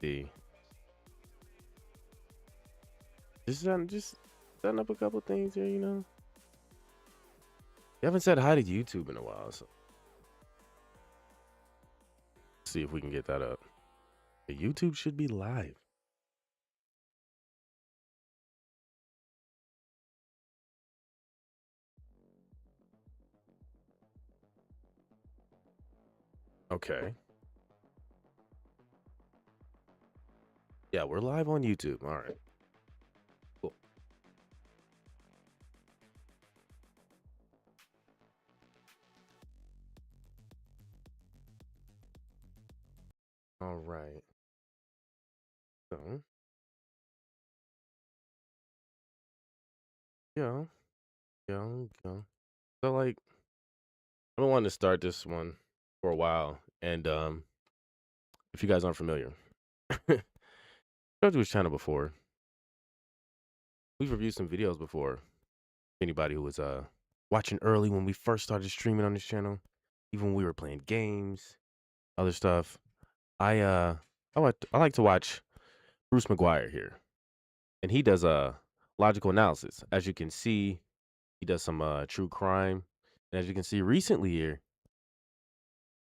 See, just setting up a couple things here. You haven't said hi to YouTube in a while, so let's see if we can get that up. The YouTube should be live. Okay. Yeah, we're live on YouTube. All right. Cool. All right. So, yeah, yeah. So, like, I've been wanting to start this one for a while, and if you guys aren't familiar, I've to his channel before. We've reviewed some videos before. Anybody who was watching early when we first started streaming on this channel, even when we were playing games, other stuff. I like to watch Bruce McGuire here, and he does a logical analysis. As you can see, he does some true crime, and as you can see recently here,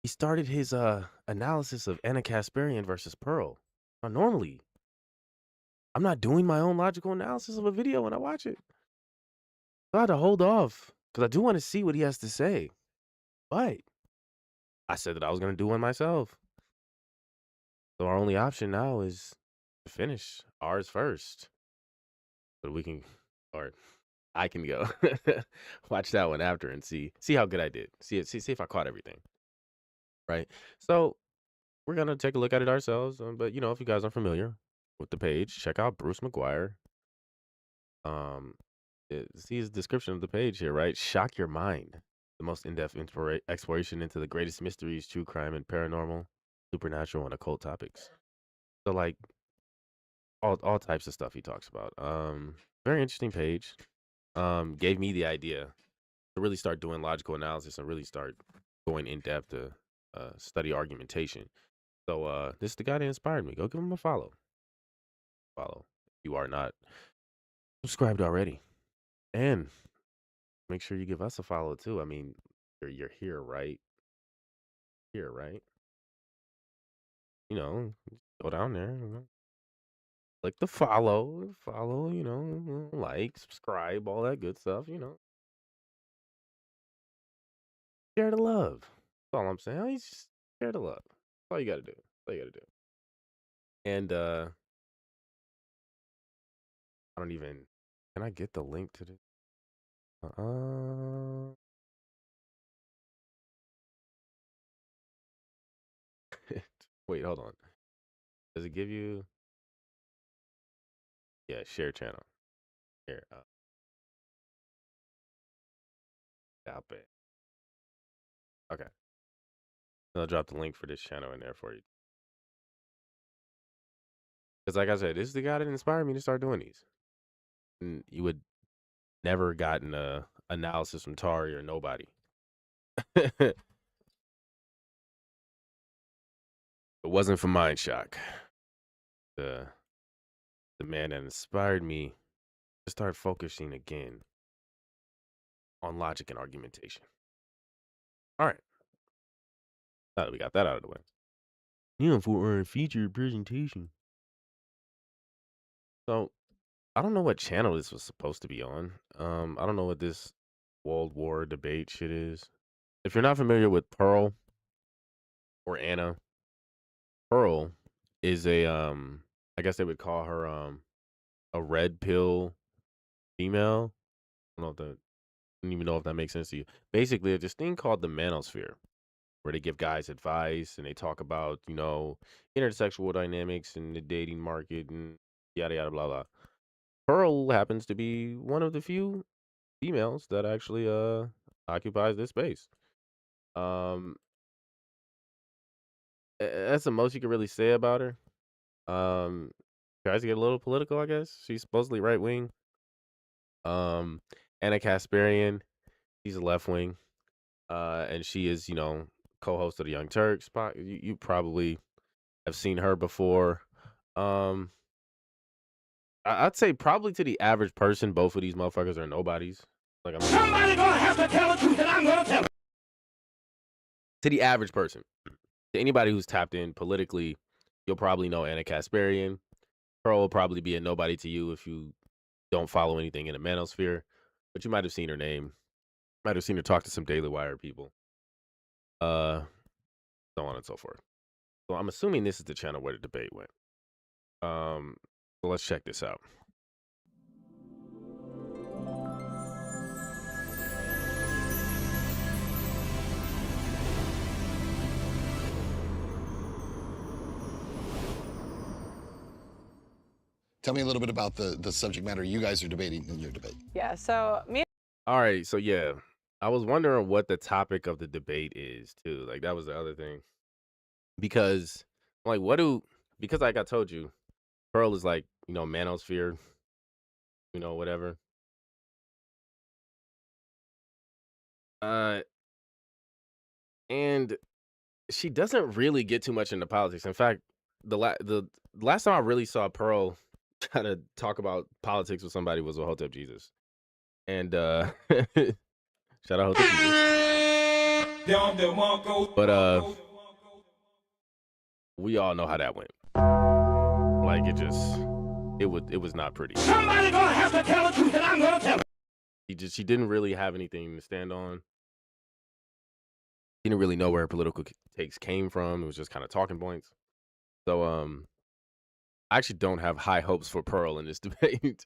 he started his analysis of Ana Kasparian versus Pearl. Now, normally, I'm not doing my own logical analysis of a video when I watch it. So I had to hold off because I do want to see what he has to say. But I said that I was going to do one myself. So our only option now is to finish ours first. So we can, or I can go watch that one after and see how good I did. See if I caught everything. Right. So we're gonna take a look at it ourselves. But if you guys are familiar with the page, check out Bruce McGuire. Um, see his description of the page here, right? Shock your mind. The most in-depth exploration into the greatest mysteries, true crime, and paranormal, supernatural, and occult topics. So like all types of stuff he talks about. Very interesting page. Gave me the idea to really start doing logical analysis and really start going in depth to study argumentation. So this is the guy that inspired me. Go give him a follow. Follow if you are not subscribed already, and make sure you give us a follow too. I mean, you're here, right? Here, right? Go down there, click the follow. Like, subscribe, all that good stuff. Share the love. That's all I'm saying. You just share the love. That's all you gotta do. That's all you gotta do. And I don't even. Can I get the link to this? Uh, wait, hold on. Does it give you? Yeah, share channel. Here, stop it. Okay, I'll drop the link for this channel in there for you. Because, like I said, this is the guy that inspired me to start doing these. And you would never gotten a analysis from Tari or nobody. It wasn't for Mind Shock. The man that inspired me to start focusing again on logic and argumentation. All right. Now that we got that out of the way. Yeah, for our featured presentation. So, I don't know what channel this was supposed to be on. I don't know what this World War debate shit is. If you're not familiar with Pearl or Anna, Pearl is I guess they would call her a red pill female. I don't know if that I don't even know if that makes sense to you. Basically, there's this thing called the manosphere where they give guys advice and they talk about, intersexual dynamics and the dating market and yada yada blah blah. Pearl happens to be one of the few females that actually occupies this space. Um that's the most you can really say about her. Um Tries to get a little political, I guess. She's supposedly right wing. Um Ana Kasparian, she's a left wing. And she is, co-host of the Young Turks. You probably have seen her before. Um, I'd say probably to the average person, both of these motherfuckers are nobodies. Like I'm Somebody gonna have to tell the truth, and I'm gonna tell it. to the average person. To anybody who's tapped in politically, you'll probably know Ana Kasparian. Pearl will probably be a nobody to you if you don't follow anything in the manosphere, but you might have seen her name, might have seen her talk to some Daily Wire people, uh, so on and so forth. So I'm assuming this is the channel where the debate went. So let's check this out. Tell me a little bit about the subject matter you guys are debating in your debate. Yeah, so me All right, so yeah, I was wondering what the topic of the debate is too. Like that was the other thing, because like because like I told you, Pearl is like manosphere, whatever. Uh, and she doesn't really get too much into politics. In fact, the last time I really saw Pearl try to talk about politics with somebody was with Hotep Jesus. And shout out Hotep Jesus. But we all know how that went. Like it was not pretty. Somebody gonna have to tell the truth, and I'm gonna tell it. She didn't really have anything to stand on. She didn't really know where her political takes came from. It was just kind of talking points. So I actually don't have high hopes for Pearl in this debate.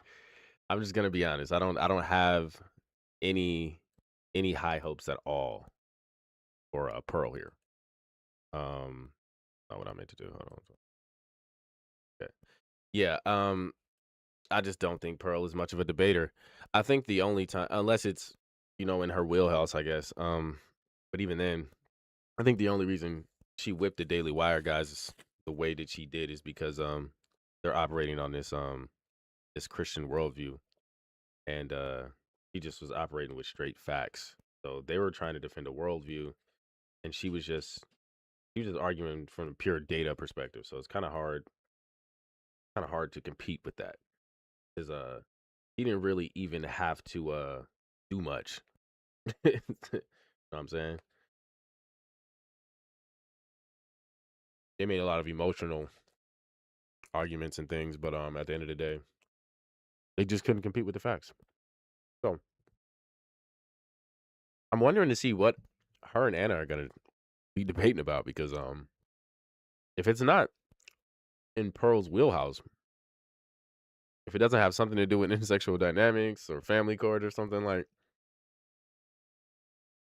I'm just gonna be honest. I don't have any high hopes at all for Pearl here. Not what I meant to do. Hold on. Okay. Yeah. I just don't think Pearl is much of a debater. I think the only time, unless it's in her wheelhouse, I guess. But even then, I think the only reason she whipped the Daily Wire guys the way that she did is because they're operating on this this Christian worldview, and he just was operating with straight facts. So they were trying to defend a worldview, and she was just arguing from a pure data perspective. So it's kind of hard to compete with that, because he didn't really even have to do much. You know what I'm saying? They made a lot of emotional arguments and things, but at the end of the day, they just couldn't compete with the facts. So I'm wondering to see what her and Anna are gonna be debating about, because if it's not in Pearl's wheelhouse, if it doesn't have something to do with intersexual dynamics or family court or something, like,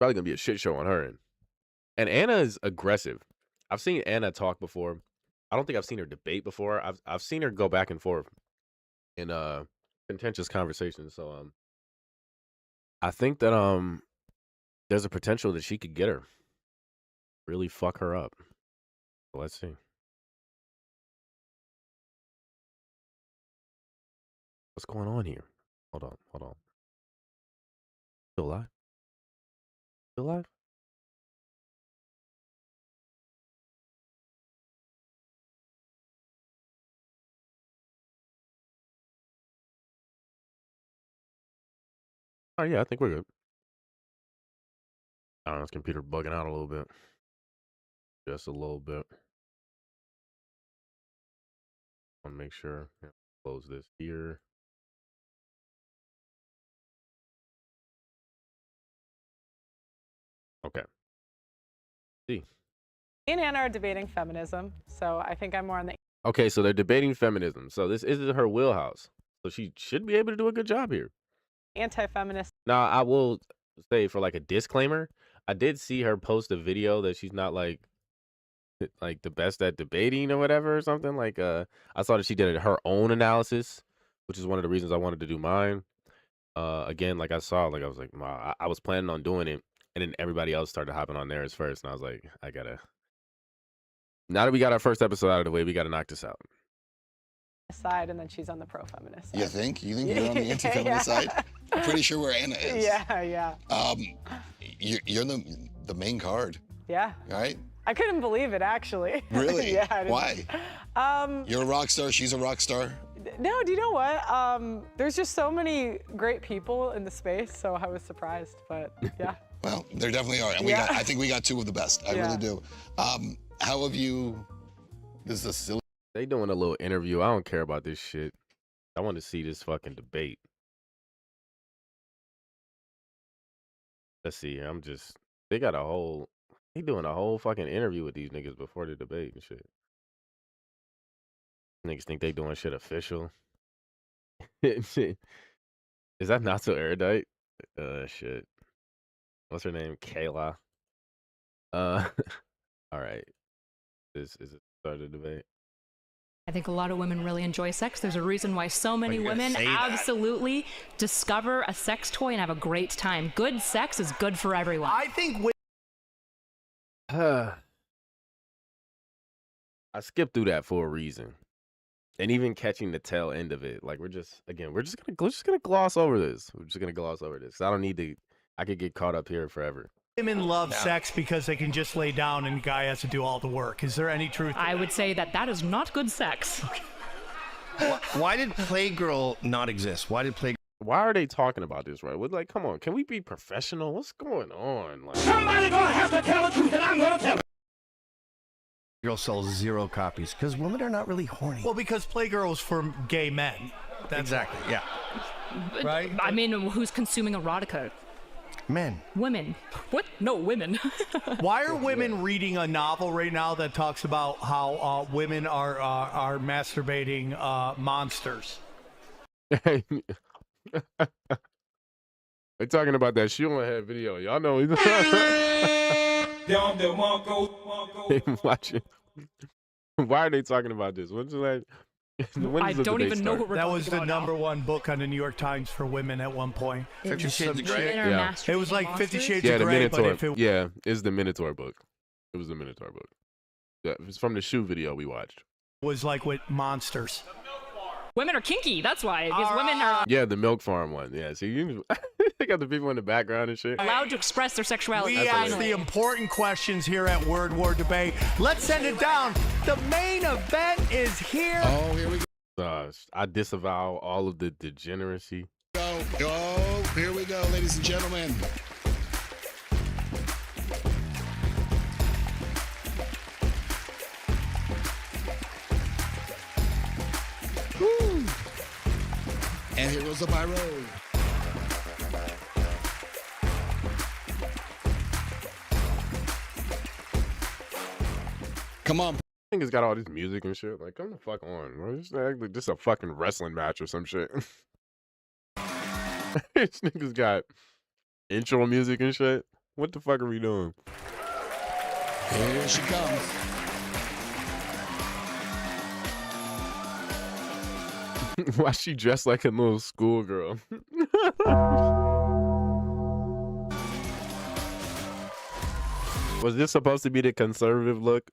probably gonna be a shit show on her end. And Anna is aggressive. I've seen Anna talk before. I don't think I've seen her debate before. I've seen her go back and forth in contentious conversations. So I think that there's a potential that she could get her, really fuck her up. So let's see. What's going on here? Hold on. Still alive? Still alive? Oh yeah, I think we're good. I don't know, this computer bugging out a little bit. Just a little bit. I want to make sure. Yeah, close this here. Okay. See. me and Anna are debating feminism, so I think I'm more on the Okay, so they're debating feminism. So this isn't her wheelhouse. So she should be able to do a good job here. anti-feminist. Now, I will say, for like a disclaimer, I did see her post a video that she's not like the best at debating or whatever or something. Like I saw that she did her own analysis, which is one of the reasons I wanted to do mine. Again, like I was like, wow, I was planning on doing it, and then everybody else started hopping on theirs first, and I was like, now that we got our first episode out of the way, we gotta knock this out. Side, and then she's on the pro-feminist side. You think you're on the anti-feminist side? I'm pretty sure where Anna is. Yeah. You're the main card. Yeah. Right? I couldn't believe it, actually. Really? Yeah. I didn't- Why? You're a rock star. She's a rock star. No, do you know what? There's just so many great people in the space, so I was surprised. But yeah. Well, there definitely are, and Yeah. I think we got two of the best. I really do. How have you? This is a silly. They doing a little interview. I don't care about this shit. I want to see this fucking debate. Let's see. They got a whole. He doing a whole fucking interview with these niggas before the debate and shit. Niggas think they doing shit official. Is that not so erudite? Shit. What's her name? Kayla. All right. This is it. Start the debate. I think a lot of women really enjoy sex. There's a reason why so many women absolutely discover a sex toy and have a great time. Good sex is good for everyone. I think I skipped through that for a reason, and even catching the tail end of it, like we're just gonna gloss over this. We're just gonna gloss over this. I don't need to. I could get caught up here forever. women love sex because they can just lay down and guy has to do all the work. Is there any truth? I would say that is not good sex. Why did Playgirl not exist? Why are they talking about this, right? Like, come on, can we be professional? What's going on? Like, Somebody gonna have to tell the truth, and I'm gonna tell it. Playgirl sells 0 copies? Because women are not really horny. Well, because Playgirl is for gay men. That's exactly, yeah. Right? I mean, who's consuming erotica? Men. Women. What? No, women. Why are women reading a novel right now that talks about how women are masturbating monsters? they're talking about that shoe on head video. Y'all know. Watch it. Why are they talking about this? When's the last? I don't even know what we're That talking was the about now. #1 book on the New York Times for women at one point. 50 Shades of Grey. Women are Yeah. It was like masturbating 50 monsters? Shades Yeah, of the Grey, but Minotaur. if it Yeah, it's the Minotaur book. It was the Minotaur book. Yeah, it's from the shoe video we watched. was like with monsters. Women are kinky. That's why. Because women are Yeah, the Milk Farm one. Yeah, see, they got the people in the background and shit. allowed to express their sexuality. We ask finally. the important questions here at Word War Debate. Let's send it down. The main event is here. Oh, here we I disavow all of the degeneracy. go. Go. Here we go, ladies and gentlemen. Woo. And here goes the by road. Come on. Niggas got all this music and shit. Like, come the fuck on, bro. Just act like this a fucking wrestling match or some shit. These niggas got intro music and shit. What the fuck are we doing? Here she comes. Why she dressed like a little schoolgirl? Was this supposed to be the conservative look?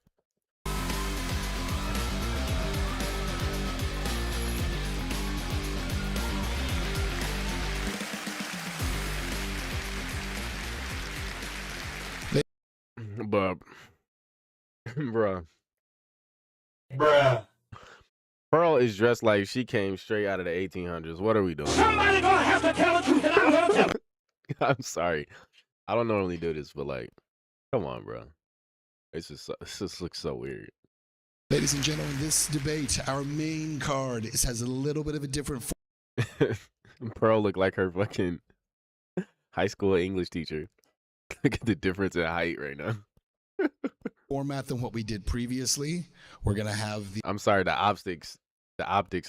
But, bruh. Pearl is dressed like she came straight out of the 1800s. What are we doing? Somebody gonna have to tell the truth, and I'm gonna tell it. I'm sorry. I don't normally do this, but like, come on, bro. This just looks so weird. Ladies and gentlemen, this debate, our main card, has a little bit of a different Pearl looked like her fucking high school English teacher. Look at the difference in height right now. format than what we did previously. We're going to have I'm sorry, the optics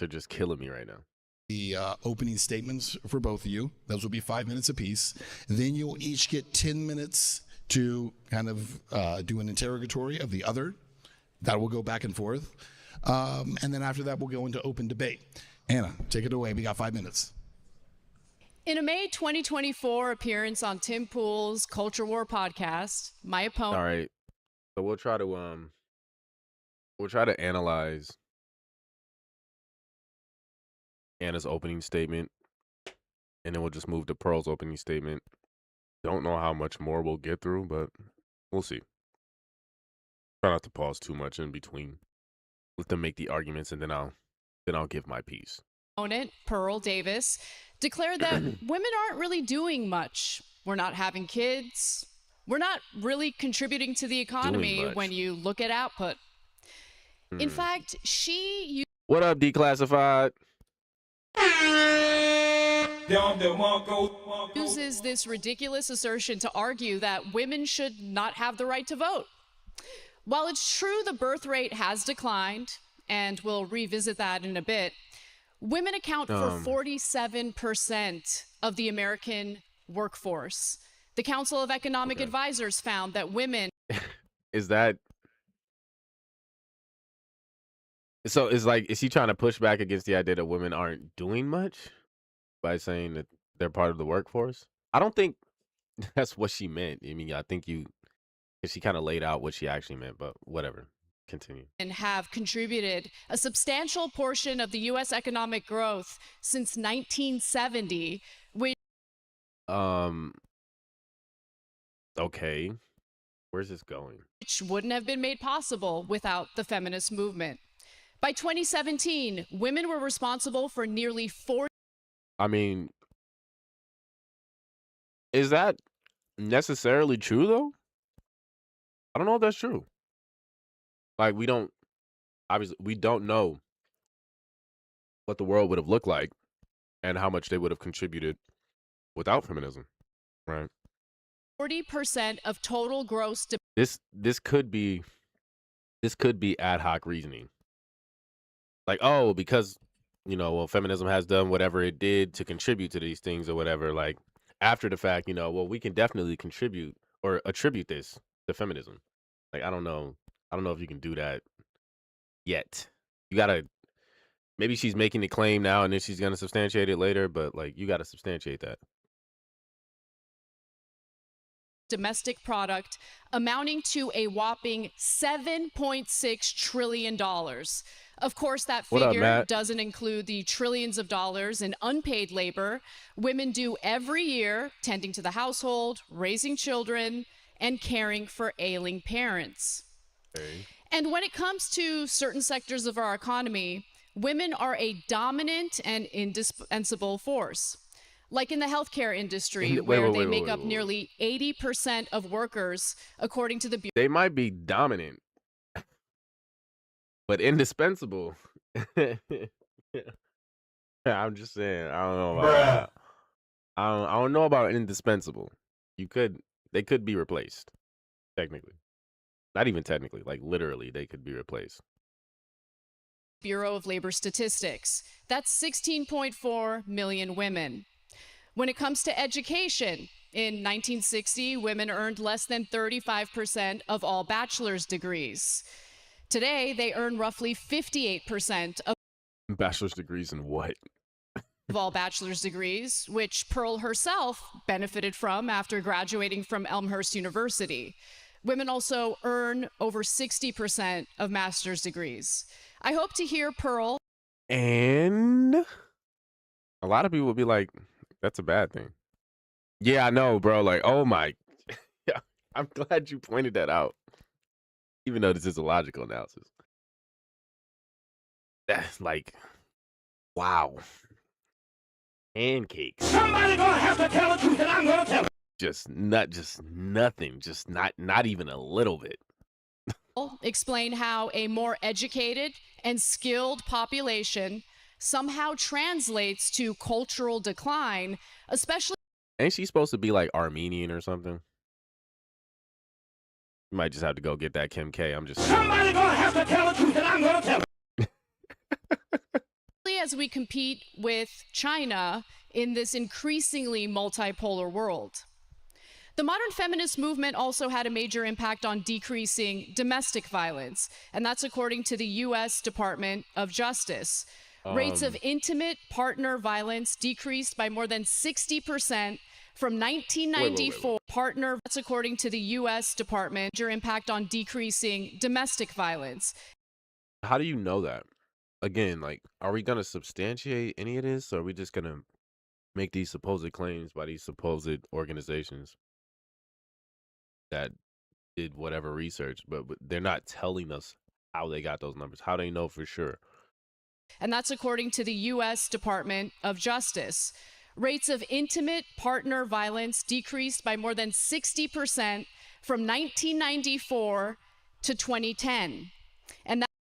are just killing me right now. the opening statements for both of you. Those will be 5 minutes apiece. Then you'll each get 10 minutes to kind of do an interrogatory of the other. That will go back and forth. And then after that, we'll go into open debate. Anna, take it away. We got 5 minutes. In a May 2024 appearance on Tim Pool's Culture War podcast, my opponent. All right. So we'll try to analyze Anna's opening statement, and then we'll just move to Pearl's opening statement. Don't know how much more we'll get through, but we'll see. Try not to pause too much in between. Let them make the arguments, and then I'll give my piece. Opponent, Pearl Davis, declared that women aren't really doing much. We're not having kids. We're not really contributing to the economy when you look at output. In fact, she What up, Declassified? uses this ridiculous assertion to argue that women should not have the right to vote. While it's true the birth rate has declined, and we'll revisit that in a bit, women account for 47% of the American workforce. The Council of Economic Advisors found that women... Is he trying to push back against the idea that women aren't doing much by saying that they're part of the workforce? I don't think that's what she meant. I mean, I think she kind of laid out what she actually meant, but whatever. Continue. And have contributed a substantial portion of the U.S. economic growth since 1970, which... Okay. Where's this going? Which wouldn't have been made possible without the feminist movement. By 2017, women were responsible for nearly 40... I mean, is that necessarily true, though? I don't know if that's true. Like, we don't know what the world would have looked like and how much they would have contributed without feminism, right? 40% of total gross... This could be ad hoc reasoning. Like, oh, because, feminism has done whatever it did to contribute to these things or whatever, like, after the fact, we can definitely contribute or attribute this to feminism. Like, I don't know if you can do that yet. You gotta, maybe she's making the claim now and then she's gonna substantiate it later, but, like, you gotta substantiate that. Domestic product amounting to a whopping $7.6 trillion. Of course, that figure doesn't include the trillions of dollars in unpaid labor women do every year, tending to the household, raising children, and caring for ailing parents. Okay. And when it comes to certain sectors of our economy, women are a dominant and indispensable force. Like in the healthcare industry, where they make up nearly 80% of workers, according to the Bureau. They might be dominant, but indispensable. I'm just saying, I don't know about that. I don't know about indispensable. They could be replaced, technically. Not even technically, like literally, they could be replaced. Bureau of Labor Statistics. That's 16.4 million women. When it comes to education, in 1960, women earned less than 35% of all bachelor's degrees. Today, they earn roughly 58% of bachelor's degrees in what? of all bachelor's degrees, which Pearl herself benefited from after graduating from Elmhurst University. Women also earn over 60% of master's degrees. I hope to hear Pearl. And a lot of people will be like, that's a bad thing. Yeah, I know, bro. Like, oh my. Yeah, I'm glad you pointed that out. Even though this is a logical analysis. That's like, wow. Pancakes. Somebody gonna have to tell the truth, and I'm gonna tell it. Just nothing. Just not even a little bit. Explain how a more educated and skilled population somehow translates to cultural decline, especially... Ain't she supposed to be like Armenian or something? You might just have to go get that Kim K. I'm just saying. Somebody gonna have to tell the truth, and I'm gonna tell it. As we compete with China in this increasingly multipolar world. The modern feminist movement also had a major impact on decreasing domestic violence, and that's according to the U.S. Department of Justice. Rates of intimate partner violence decreased by more than 60% from 1994. Wait. Partner, that's according to the U.S. Department. Major impact on decreasing domestic violence. How do you know that? Again, like, are we going to substantiate any of this, or are we just going to make these supposed claims by these supposed organizations that did whatever research, but they're not telling us how they got those numbers. How do they know for sure? And that's according to the U.S. Department of Justice. Rates of intimate partner violence decreased by more than 60% from 1994 to 2010.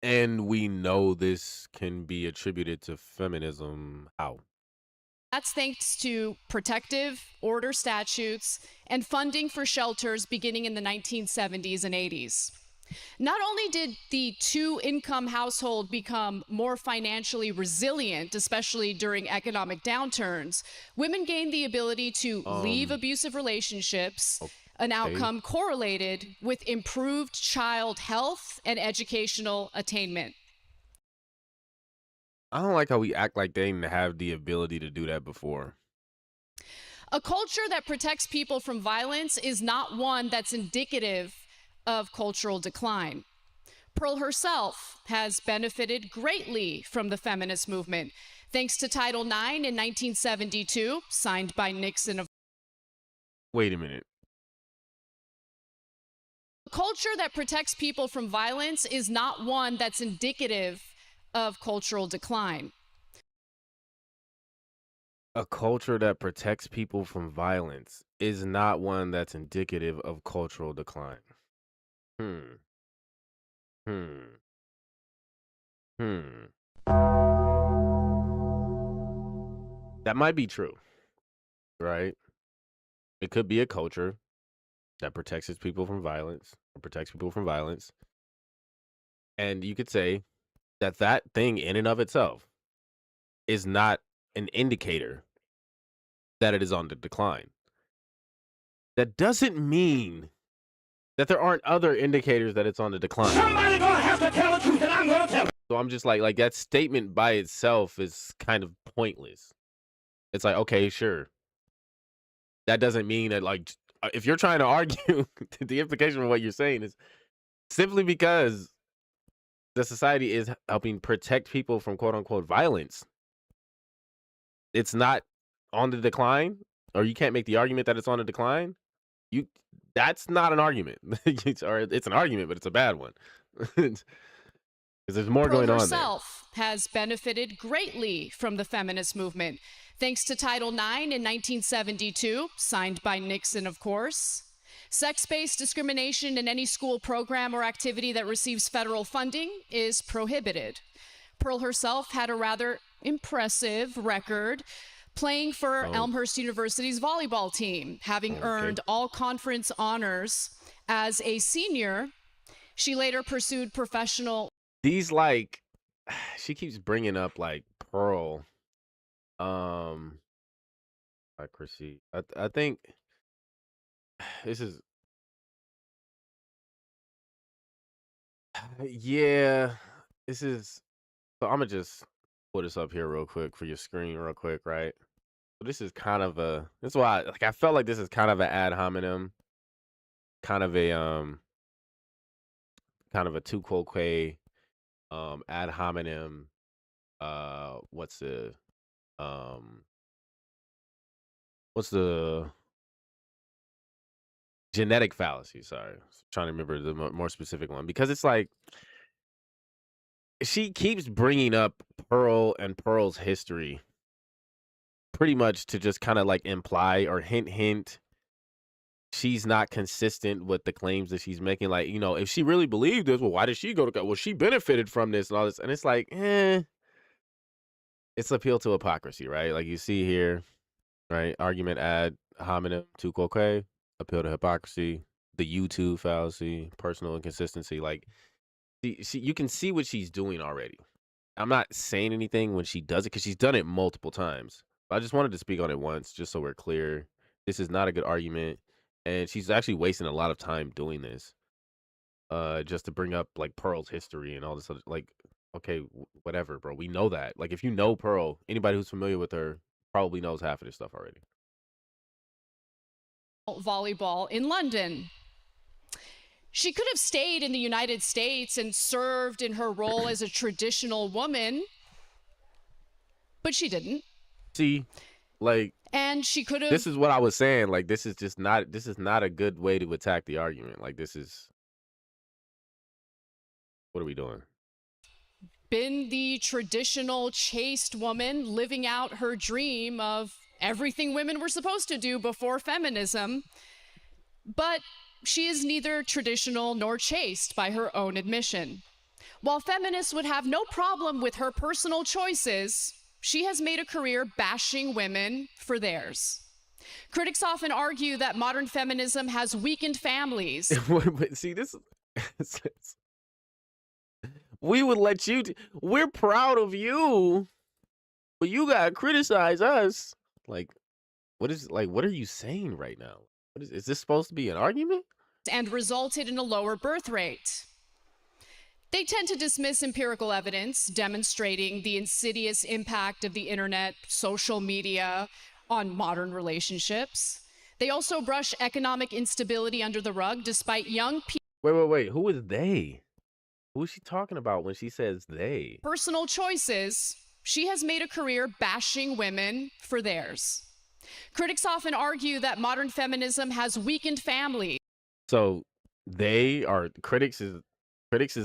And we know this can be attributed to feminism. How? That's thanks to protective order statutes and funding for shelters beginning in the 1970s and 80s. Not only did the two-income household become more financially resilient, especially during economic downturns, women gained the ability to leave abusive relationships, an outcome correlated with improved child health and educational attainment. I don't like how we act like they didn't have the ability to do that before. A culture that protects people from violence is not one that's indicative of cultural decline. Pearl herself has benefited greatly from the feminist movement, thanks to Title IX in 1972, signed by Nixon. Wait a minute. A culture that protects people from violence is not one that's indicative of cultural decline. A culture that protects people from violence is not one that's indicative of cultural decline. That might be true, right? It could be a culture that protects its people from violence, or protects people from violence. And you could say that that thing in and of itself is not an indicator that it is on the decline. That doesn't mean that there aren't other indicators that it's on the decline. Somebody gonna have to tell the truth, and I'm gonna tell it. So I'm just like that statement by itself is kind of pointless. It's like, okay, sure. That doesn't mean that, like, if you're trying to argue, the implication of what you're saying is simply because the society is helping protect people from quote unquote violence, it's not on the decline, or you can't make the argument that it's on the decline. That's not an argument. Or it's an argument, but it's a bad one. Because there's more Pearl going on there. herself has benefited greatly from the feminist movement, thanks to Title IX in 1972, signed by Nixon, of course. Sex-based discrimination in any school program or activity that receives federal funding is prohibited. Pearl herself had a rather impressive record playing for Elmhurst University's volleyball team, having earned all conference honors as a senior. She later pursued professional. These, like, she keeps bringing up like Pearl. Accuracy. I think this is, yeah, this is. So I'm gonna just pull this up here real quick for your screen, real quick, right? So this is kind of a. That's why, like, I felt like this is kind of an ad hominem, kind of a tu quoque, ad hominem. What's the genetic fallacy? Sorry, trying to remember the more specific one, because it's like she keeps bringing up Pearl and Pearl's history pretty much to just kind of like imply or hint she's not consistent with the claims that she's making. Like, you know, if she really believed this, well, why did she go to, well, she benefited from this and all this. And it's like, it's appeal to hypocrisy, right? Like you see here, right? Argument ad hominem tu quoque, appeal to hypocrisy, the YouTube fallacy, personal inconsistency. Like, you can see what she's doing already. I'm not saying anything when she does it, because she's done it multiple times. But I just wanted to speak on it once, just so we're clear. This is not a good argument, and she's actually wasting a lot of time doing this, just to bring up like Pearl's history and all this other, like, okay, whatever, bro. We know that. Like, if you know Pearl, anybody who's familiar with her probably knows half of this stuff already. Volleyball in London. She could have stayed in the United States and served in her role as a traditional woman, but she didn't. See, like, And she could have. This is what I was saying. Like, this is not a good way to attack the argument. Like, this is, what are we doing? Been the traditional chaste woman living out her dream of everything women were supposed to do before feminism. But she is neither traditional nor chaste by her own admission. While feminists would have no problem with her personal choices, she has made a career bashing women for theirs. Critics often argue that modern feminism has weakened families. See, this we would let you, we're proud of you, but you gotta criticize us. Like, what are you saying right now? Is this supposed to be an argument? And resulted in a lower birth rate. They tend to dismiss empirical evidence demonstrating the insidious impact of the internet, social media on modern relationships. They also brush economic instability under the rug despite young people. Wait. Who is they? Who is she talking about when she says they? Personal choices. She has made a career bashing women for theirs. Critics often argue that modern feminism has weakened families. So they are critics is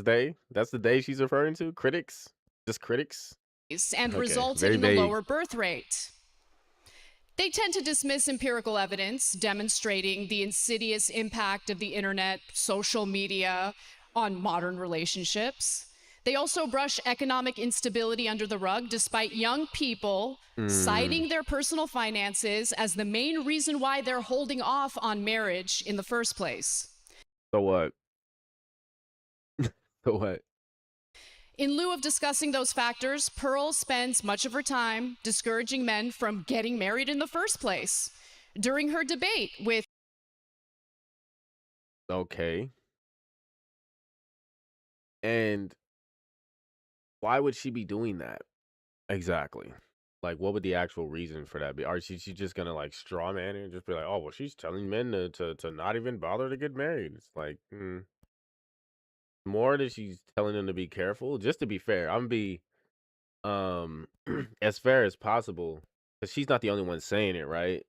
they? That's the they she's referring to? Critics? Just critics? And Okay, resulted very in a vague. lower birth rate. They tend to dismiss empirical evidence demonstrating the insidious impact of the internet, social media on modern relationships. They also brush economic instability under the rug despite young people citing their personal finances as the main reason why they're holding off on marriage in the first place. So what? So what? In lieu of discussing those factors, Pearl spends much of her time discouraging men from getting married in the first place. During her debate with Okay. And why would she be doing that? Exactly. Like, what would the actual reason for that be? Or is she just gonna like straw man it and just be like, oh well, she's telling men to not even bother to get married? It's like, more that she's telling them to be careful. Just to be fair, I'm gonna be as fair as possible, because she's not the only one saying it, right?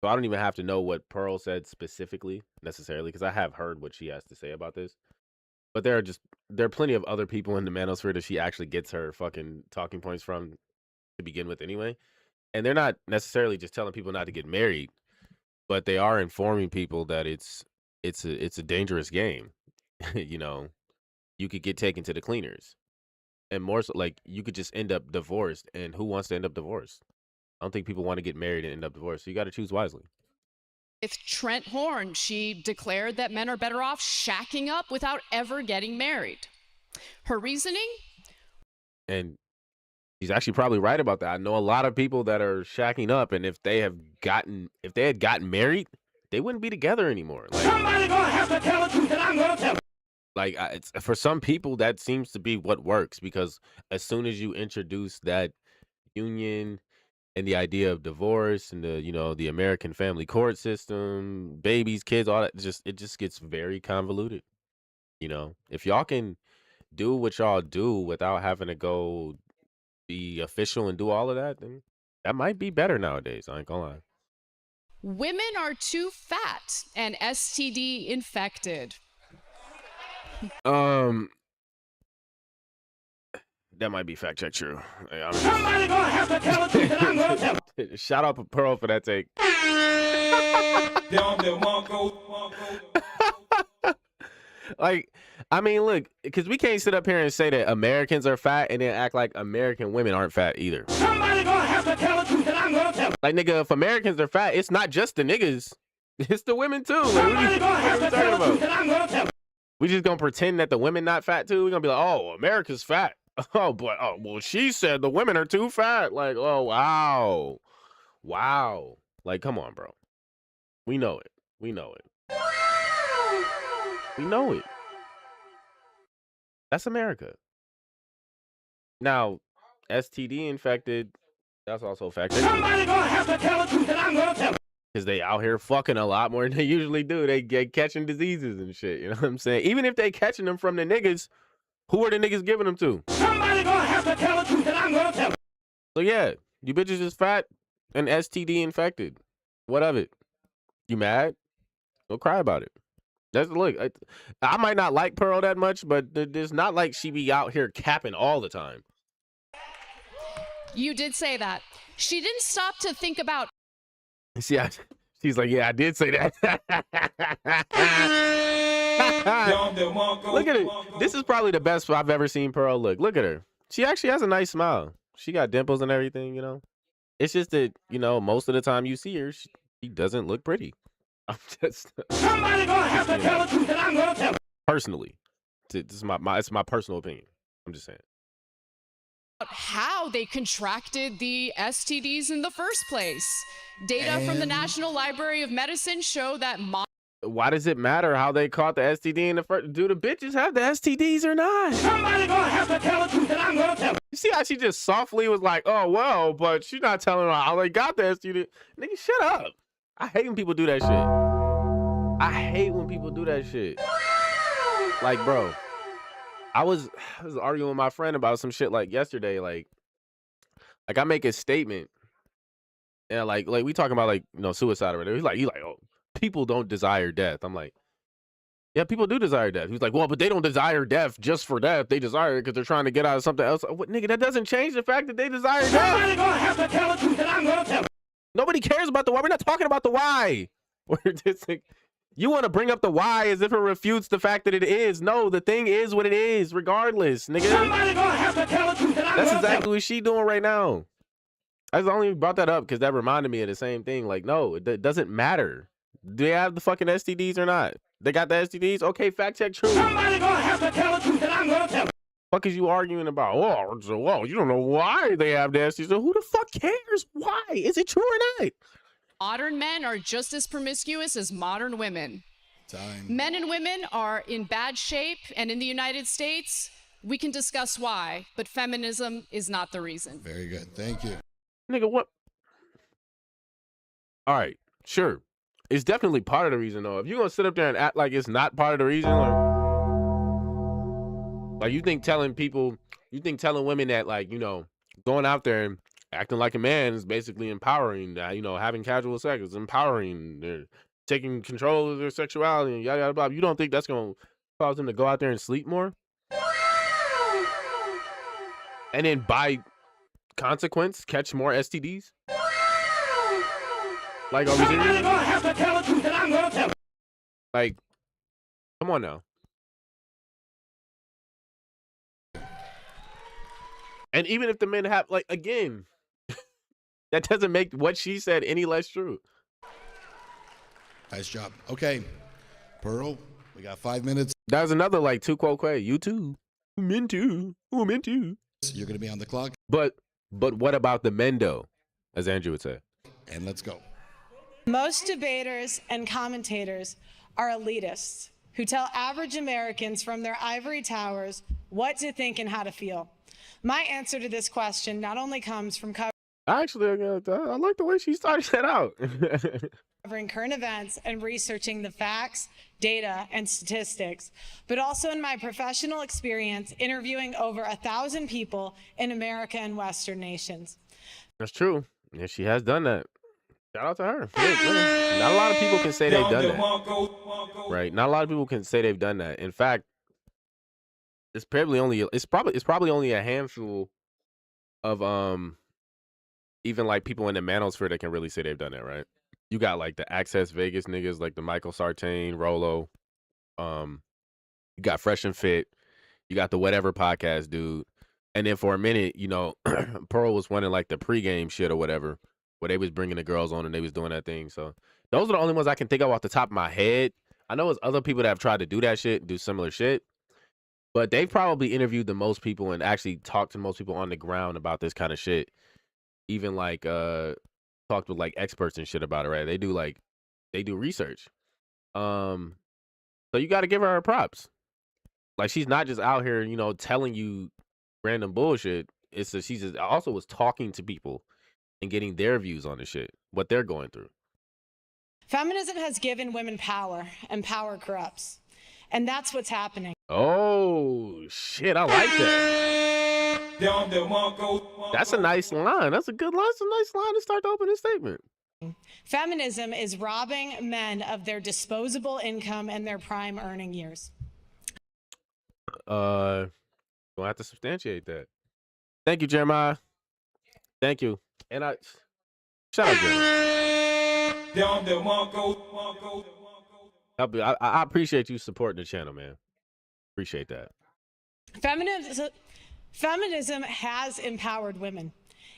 So I don't even have to know what Pearl said specifically necessarily, because I have heard what she has to say about this. But there are plenty of other people in the manosphere that she actually gets her fucking talking points from to begin with anyway. And they're not necessarily just telling people not to get married, but they are informing people that it's a dangerous game. You know, you could get taken to the cleaners. And more so, like, you could just end up divorced. And who wants to end up divorced? I don't think people want to get married and end up divorced. So you got to choose wisely. Trent Horn, she declared that men are better off shacking up without ever getting married. Her reasoning? And she's actually probably right about that. I know a lot of people that are shacking up, and if they had gotten married, they wouldn't be together anymore. Like, Somebody gonna have to tell the truth, and I'm gonna tell it. like it's, for some people, that seems to be what works, because as soon as you introduce that union and the idea of divorce and the American family court system, babies, kids, all that, it just gets very convoluted. If y'all can do what y'all do without having to go be official and do all of that, then that might be better nowadays. I ain't gonna lie. Women are too fat and STD infected. That might be fact check true. Somebody gonna have to tell the truth, and I'm gonna tell it. Shout out to Pearl for that take. Like, I mean, look, because we can't sit up here and say that Americans are fat and then act like American women aren't fat either. Somebody gonna have to tell the truth, and I'm gonna tell it. Like, nigga, if Americans are fat, it's not just the niggas. It's the women too. Like, Somebody gonna have what to are we tell the talking truth, about? and I'm gonna tell it. We just gonna pretend that the women not fat too? We're gonna be like, oh, America's fat. Oh, but well, she said the women are too fat. Like, oh, wow. Wow. Like, come on, bro. We know it. We know it. We know it. That's America. Now, STD infected, that's also fact. Somebody gonna have to tell the truth, and I'm gonna tell it. Because they out here fucking a lot more than they usually do. They get catching diseases and shit. You know what I'm saying? Even if they catching them from the niggas, who are the niggas giving them to? Somebody gonna have to tell the truth, and I'm gonna tell it. So yeah, you bitches is fat. and STD infected. What of it? You mad? Go cry about it. That's look. I might not like Pearl that much, but it's not like she be out here capping all the time. You did say that. She didn't stop to think about. See, she's like, yeah, I did say that. Look at it. This is probably the best I've ever seen Pearl look. Look at her. She actually has a nice smile. She got dimples and everything, you know. It's just that, you know, most of the time you see her, she doesn't look pretty. I'm just Somebody gonna have to tell the truth, and I'm gonna tell it. Personally, it's my personal opinion. I'm just saying. How they contracted the STDs in the first place. Data from the National Library of Medicine show that Why does it matter how they caught the STD in the first? Do the bitches have the STDs or not? Somebody gonna have to tell the truth, and I'm gonna tell it. You see how she just softly was like, oh, well, but she's not telling her how they got the STD. Nigga, shut up. I hate when people do that shit. I hate when people do that shit. Like, bro, I was arguing with my friend about some shit like yesterday. Like I make a statement, and like we talking about like, you know, suicide or whatever. He's like, oh, people don't desire death. I'm like, yeah, people do desire death. He's like, well, but they don't desire death just for death. They desire it because they're trying to get out of something else. What, nigga, that doesn't change the fact that they desire death. Somebody gonna have to tell the truth, and I'm gonna tell it. Nobody cares about the why. We're not talking about the why. We're just like, you want to bring up the why as if it refutes the fact that it is. No, the thing is what it is, regardless, nigga. Somebody gonna have to tell the truth, and I'm That's gonna exactly tell what she doing right now. I just only brought that up because that reminded me of the same thing. Like, no, it doesn't matter. Do they have the fucking STDs or not? They got the STDs? Okay, fact check true. Somebody gonna have to tell the truth, and I'm gonna tell it. Fuck is you arguing about? Oh, you don't know why they have the STDs. So who the fuck cares? Why? Is it true or not? modern men are just as promiscuous as modern women. Time. Men and women are in bad shape, and in the United States, we can discuss why, but feminism is not the reason. Very good. Thank you. Nigga, what? All right, sure. It's definitely part of the reason, though. If you're going to sit up there and act like it's not part of the reason, like you think telling women that, like, you know, going out there and acting like a man is basically empowering, you know, having casual sex is empowering, they're taking control of their sexuality and yada, yada, blah. You don't think that's going to cause them to go out there and sleep more? And then by consequence, catch more STDs? Like, are we serious? Gonna have to tell the truth, and I'm gonna tell it. Like, come on now. And even if the men have, like, again, that doesn't make what she said any less true. Nice job. Okay, Pearl, we got 5 minutes. That was another, like, two quote quay. You too. Men too. Men too. You're going to be on the clock. But what about the men, though, as Andrew would say? And let's go. Most debaters and commentators are elitists who tell average Americans from their ivory towers what to think and how to feel. My answer to this question not only comes from Actually, I like the way she started that out. covering current events and researching the facts, data, and statistics, but also in my professional experience interviewing over 1,000 people in America and Western nations. That's true. Yeah, she has done that. Shout out to her. Look, not a lot of people can say they've done that. Right? Not a lot of people can say they've done that. In fact, it's probably only a handful of even like people in the manosphere that can really say they've done that, right? You got like the Access Vegas niggas like the Michael Sartain, Rolo. You got Fresh and Fit. You got the Whatever podcast dude. And then for a minute, you know, Pearl was running like the pregame shit or whatever, where they was bringing the girls on and they was doing that thing. So those are the only ones I can think of off the top of my head. I know there's other people that have tried to do that shit, do similar shit, but they've probably interviewed the most people and actually talked to most people on the ground about this kind of shit. Even like talked with like experts and shit about it, right? They do research. So you got to give her props. Like, she's not just out here, you know, telling you random bullshit. It's that she's also was talking to people and getting their views on the shit, what they're going through. Feminism has given women power, and power corrupts. And that's what's happening. Oh, shit, I like that. That's a nice line. That's a good line. That's a nice line to start the opening statement. Feminism is robbing men of their disposable income and their prime earning years. We'll have to substantiate that. Thank you, Jeremiah. Thank you. And shout out Jeremiah. I appreciate you supporting the channel, man. Appreciate that. Feminism has empowered women.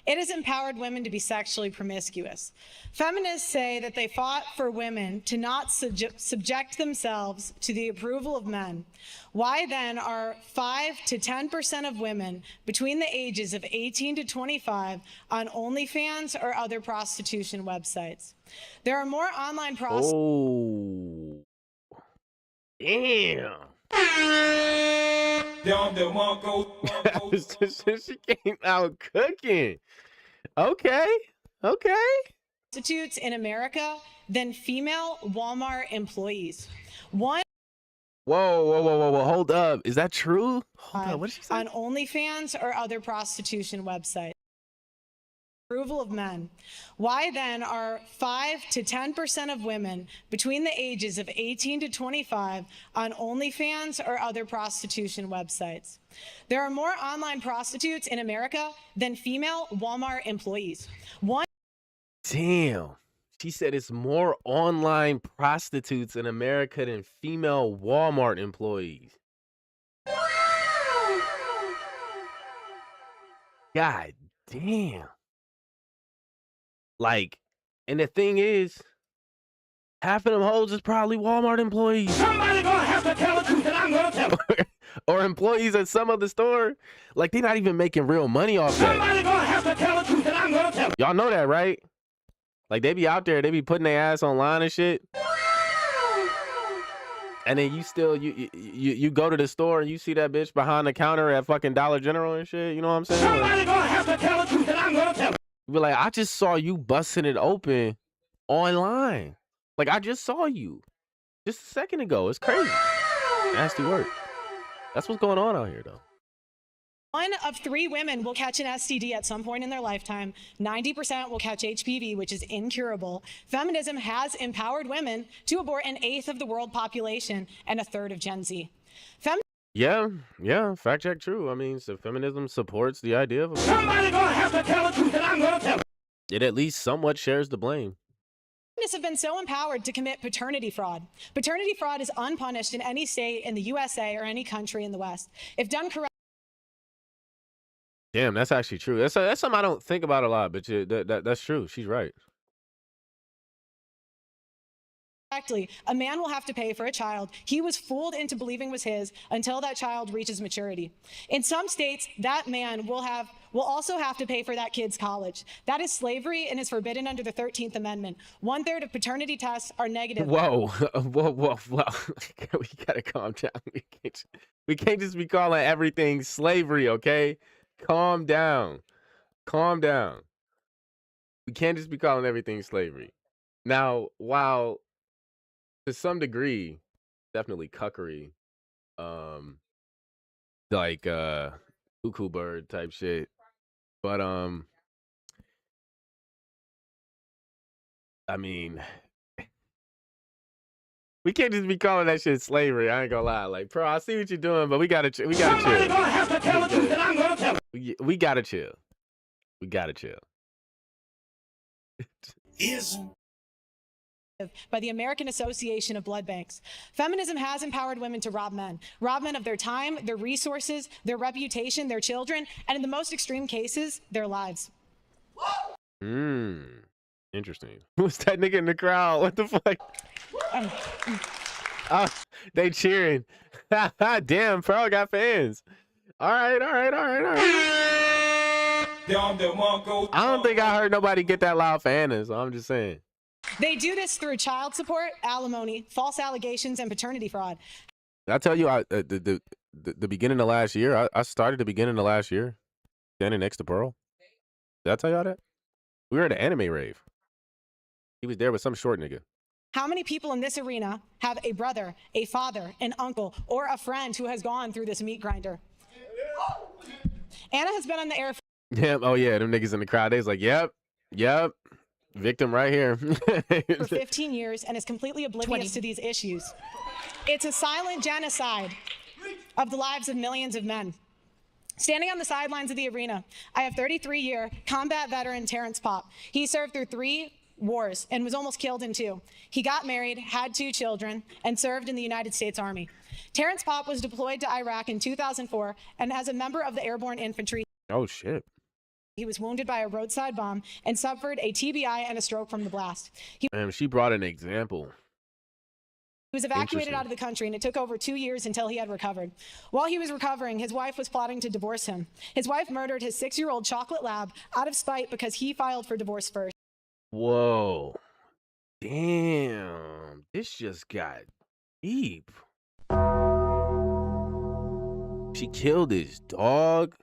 It has empowered women to be sexually promiscuous. Feminists say that they fought for women to not subject themselves to the approval of men. Why then are 5 to 10% of women between the ages of 18 to 25 on OnlyFans or other prostitution websites? There are more online prostitutes. Oh, damn. She came out cooking. Okay. Prostitutes in America than female Walmart employees. Whoa. Hold up. Is that true? Hold up. What did she say? On OnlyFans or other prostitution websites. Approval of men. Why then are 5 to 10% of women between the ages of 18 to 25 on OnlyFans or other prostitution websites? There are more online prostitutes in America than female Walmart employees. Damn. She said it's more online prostitutes in America than female Walmart employees. God damn. Like, and the thing is, half of them hoes is probably Walmart employees. Somebody gonna have to tell the truth, and I'm gonna tell it. Or employees at some other store. Like, they're not even making real money off that. Somebody gonna have to tell the truth, and I'm gonna tell it. Y'all know that, right? Like, they be out there, they be putting their ass online and shit. And then you still, you go to the store and you see that bitch behind the counter at fucking Dollar General and shit. You know what I'm saying? Somebody gonna have to tell the truth, and I'm gonna tell it. Be like, I just saw you busting it open online. Like, I just saw you just a second ago. It's crazy. Nasty work. That's what's going on out here, though. 1 of 3 women will catch an STD at some point in their lifetime. 90% will catch HPV, which is incurable. Feminism has empowered women to abort 1/8 of the world population and 1/3 of Gen Z. Yeah, fact check true. I mean, so feminism supports the idea of Somebody gonna have to tell the truth, and I'm gonna tell it. It at least somewhat shares the blame. Feminists have been so empowered to commit paternity fraud. Paternity fraud is unpunished in any state in the USA or any country in the West. If done correctly. Damn, that's actually true. That's something I don't think about a lot, but that's true. She's right. A man will have to pay for a child he was fooled into believing was his until that child reaches maturity. In some states, that man will also have to pay for that kid's college. That is slavery and is forbidden under the 13th Amendment. 1/3 of paternity tests are negative. Whoa. We gotta calm down. We can't just be calling everything slavery, okay? Calm down. We can't just be calling everything slavery. Now, while to some degree, definitely cuckery, like cuckoo bird type shit, but I mean, we can't just be calling that shit slavery. I ain't gonna lie. Like, bro, I see what you're doing, but we gotta chill. Somebody gonna have to tell the truth, and I'm gonna tell it. We gotta chill. By the American Association of Blood Banks. Feminism has empowered women to rob men of their time, their resources, their reputation, their children, and in the most extreme cases, their lives. Interesting. Who's that nigga in the crowd? What the fuck? They cheering. Damn, Pearl got fans. All right. I don't think I heard nobody get that loud for Anna, so I'm just saying. They do this through child support, alimony, false allegations, and paternity fraud. Did I tell you the beginning of last year? I started the beginning of last year standing next to Pearl. Did I tell y'all that? We were at an anime rave. He was there with some short nigga. How many people in this arena have a brother, a father, an uncle, or a friend who has gone through this meat grinder? Anna has been on the air Yeah. Oh yeah, them niggas in the crowd. They was like, yep, victim right here. for 15 years and is completely oblivious to these issues. It's a silent genocide of the lives of millions of men. Standing on the sidelines of the arena, I have 33-year combat veteran Terrence Popp. He served through 3 wars and was almost killed in 2. He got married, had 2 children, and served in the United States Army. Terrence Popp was deployed to Iraq in 2004, and as a member of the Airborne Infantry, Oh shit. he was wounded by a roadside bomb and suffered a TBI and a stroke from the blast. He She brought an example. was evacuated out of the country, and it took over 2 years until he had recovered. While he was recovering, his wife was plotting to divorce him. His wife murdered his 6-year-old chocolate lab out of spite because he filed for divorce first. Whoa. Damn. This just got deep. She killed his dog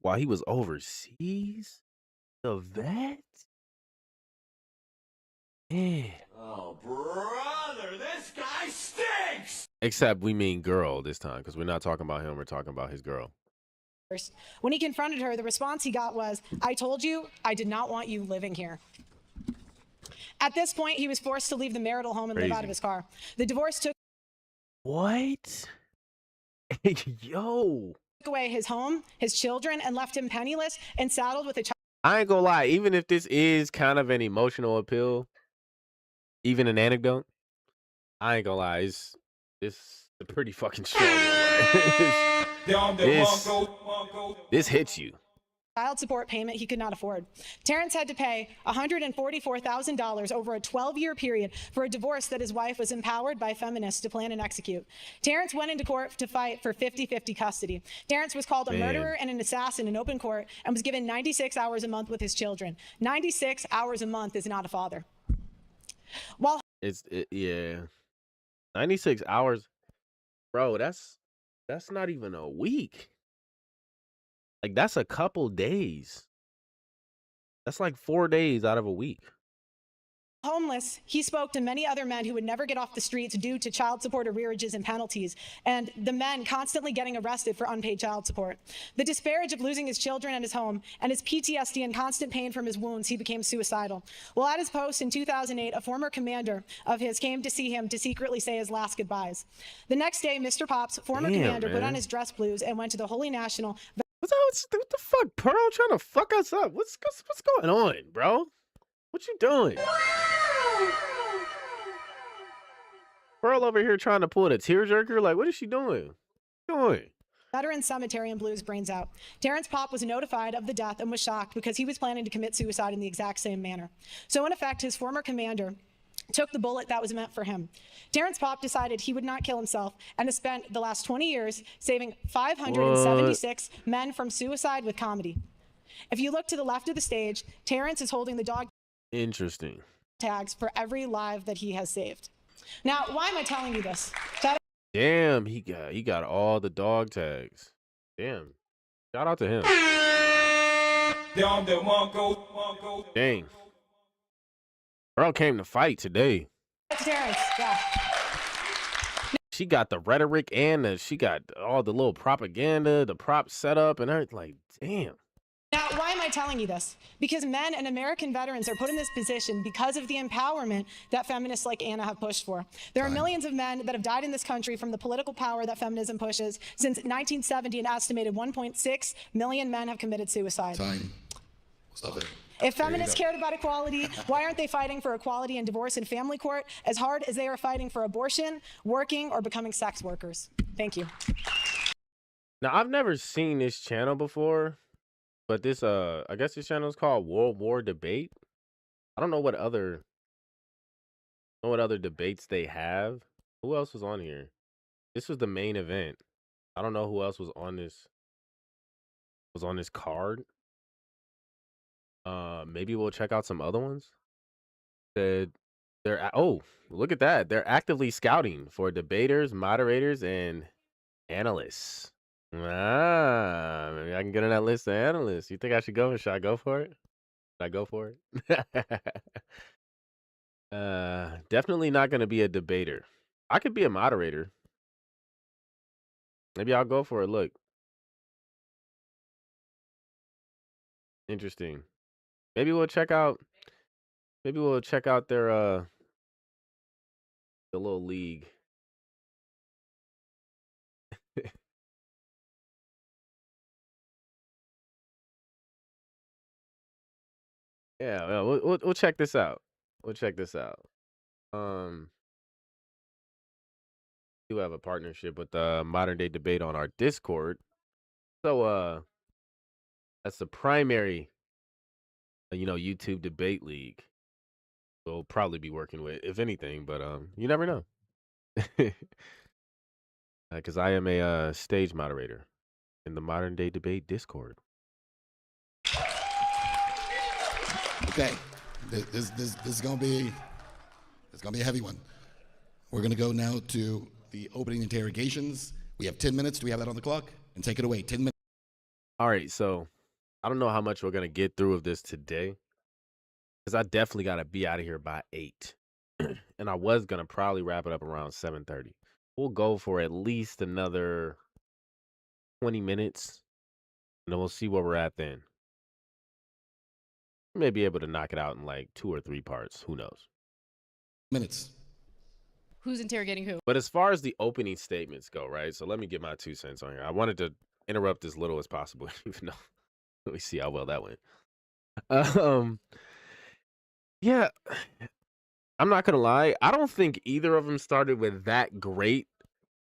while he was overseas. The vet? Yeah. Oh, brother, this guy stinks! Except we mean girl this time, because we're not talking about him, we're talking about his girl. When he confronted her, the response he got was, "I told you I did not want you living here." At this point, he was forced to leave the marital home and live out of his car. The divorce took What? Yo. away his home, his children, and left him penniless and saddled with a child. I ain't gonna lie, even if this is kind of an emotional appeal, even an anecdote, I ain't gonna lie, it's a pretty fucking strong one. This hits you. Child support payment he could not afford. Terrence had to pay $144,000 over a 12-year period for a divorce that his wife was empowered by feminists to plan and execute. Terrence went into court to fight for 50-50 custody. Terrence was called a murderer and an assassin in open court and was given 96 hours a month with his children. 96 hours a month is not a father. While Yeah. 96 hours. Bro, that's not even a week. Like, that's a couple days. That's like 4 days out of a week. homeless, he spoke to many other men who would never get off the streets due to child support arrearages and penalties, and the men constantly getting arrested for unpaid child support. The disparage of losing his children and his home, and his PTSD and constant pain from his wounds, he became suicidal. While at his post in 2008, a former commander of his came to see him to secretly say his last goodbyes. The next day, Mr. Pop's former commander put on his dress blues and went to the Holy National. What the fuck, Pearl? Trying to fuck us up? What's going on, bro? What you doing? Pearl over here trying to pull a tearjerker? Like, what is she doing? Veteran Cemetery in Blues brains out. Terrence Popp was notified of the death and was shocked because he was planning to commit suicide in the exact same manner. So in effect, his former commander took the bullet that was meant for him. Terrence Popp decided he would not kill himself and has spent the last 20 years saving 576 men from suicide with comedy. If you look to the left of the stage, Terrence is holding the dog Interesting. tags for every life that he has saved. Now, why am I telling you this? Damn, he got all the dog tags. Damn. Shout out to him. Dang. Pearl came to fight today. That's Terrence, yeah. She got the rhetoric and she got all the little propaganda, the prop setup, and everything. Like, damn. Now, why am I telling you this? Because men and American veterans are put in this position because of the empowerment that feminists like Anna have pushed for. There are millions of men that have died in this country from the political power that feminism pushes. Since 1970, an estimated 1.6 million men have committed suicide. Stop it. If feminists cared about equality, why aren't they fighting for equality in divorce and family court as hard as they are fighting for abortion, working, or becoming sex workers? Thank you. Now, I've never seen this channel before, but this, I guess this channel is called World War Debate. I don't know what other debates they have. Who else was on here? This was the main event. I don't know who else was on this card. Maybe we'll check out some other ones. Oh, look at that. They're actively scouting for debaters, moderators, and analysts. Maybe I can get on that list of analysts. You think I should go? Should I go for it? Should I go for it? Definitely not going to be a debater. I could be a moderator. Maybe I'll go for it. Look. Interesting. Maybe we'll check out. Maybe we'll check out their the little league. Yeah, well, we'll check this out. We'll check this out. We do have a partnership with Modern Day Debate on our Discord. So that's the primary YouTube debate league we'll probably be working with, if anything, but you never know. Because I am a stage moderator in the Modern Day Debate Discord. Okay, this is gonna be a heavy one. We're gonna go now to the opening interrogations. We have 10 minutes. Do we have that on the clock? And take it away. 10 minutes. All right, so I don't know how much we're gonna get through of this today, because I definitely gotta be out of here by 8, and I was gonna probably wrap it up around 7:30. We'll go for at least another 20 minutes, and then we'll see where we're at then. We may be able to knock it out in like 2 or 3 parts. Who knows? Minutes. Who's interrogating who? But as far as the opening statements go, right? So let me get my 2 cents on here. I wanted to interrupt as little as possible, even though let me see how well that went. Yeah, I'm not gonna lie. I don't think either of them started with that great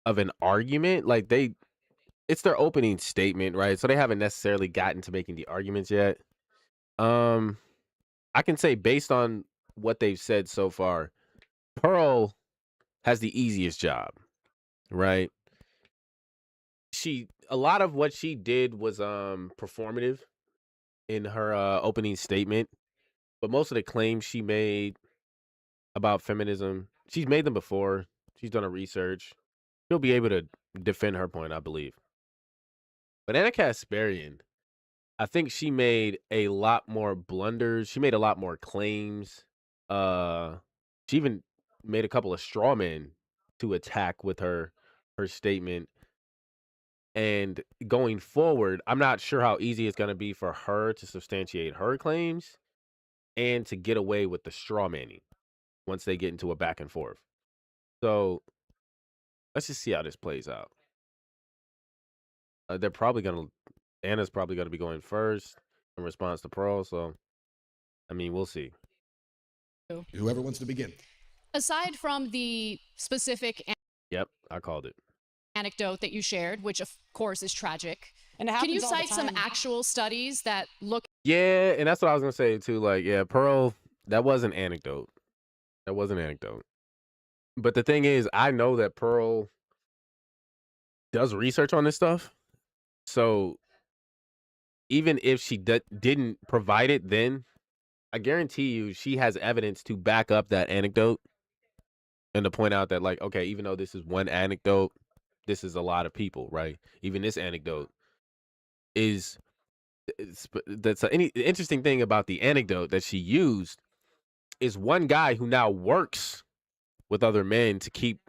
of an argument. Like it's their opening statement, right? So they haven't necessarily gotten to making the arguments yet. I can say based on what they've said so far, Pearl has the easiest job, right? A lot of what she did was performative in her opening statement, but most of the claims she made about feminism, she's made them before. She's done her research. She'll be able to defend her point, I believe. But Ana Kasparian, I think she made a lot more blunders. She made a lot more claims. She even made a couple of straw men to attack with her statement. And going forward, I'm not sure how easy it's going to be for her to substantiate her claims and to get away with the straw manning once they get into a back and forth. So let's just see how this plays out. Anna's probably going to be going first in response to Pearl. So, I mean, we'll see. Whoever wants to begin. Aside from the specific Yep, I called it. Anecdote that you shared, which of course is tragic, And it can you happens all the cite some time. actual studies that look Yeah, and that's what I was going to say too. Like, yeah, Pearl, that was an anecdote. That was an anecdote. But the thing is, I know that Pearl does research on this stuff. So even if she didn't provide it then, I guarantee you she has evidence to back up that anecdote and to point out that, like, okay, even though this is one anecdote, this is a lot of people, right? Even this anecdote that's any interesting thing about the anecdote that she used is one guy who now works with other men to keep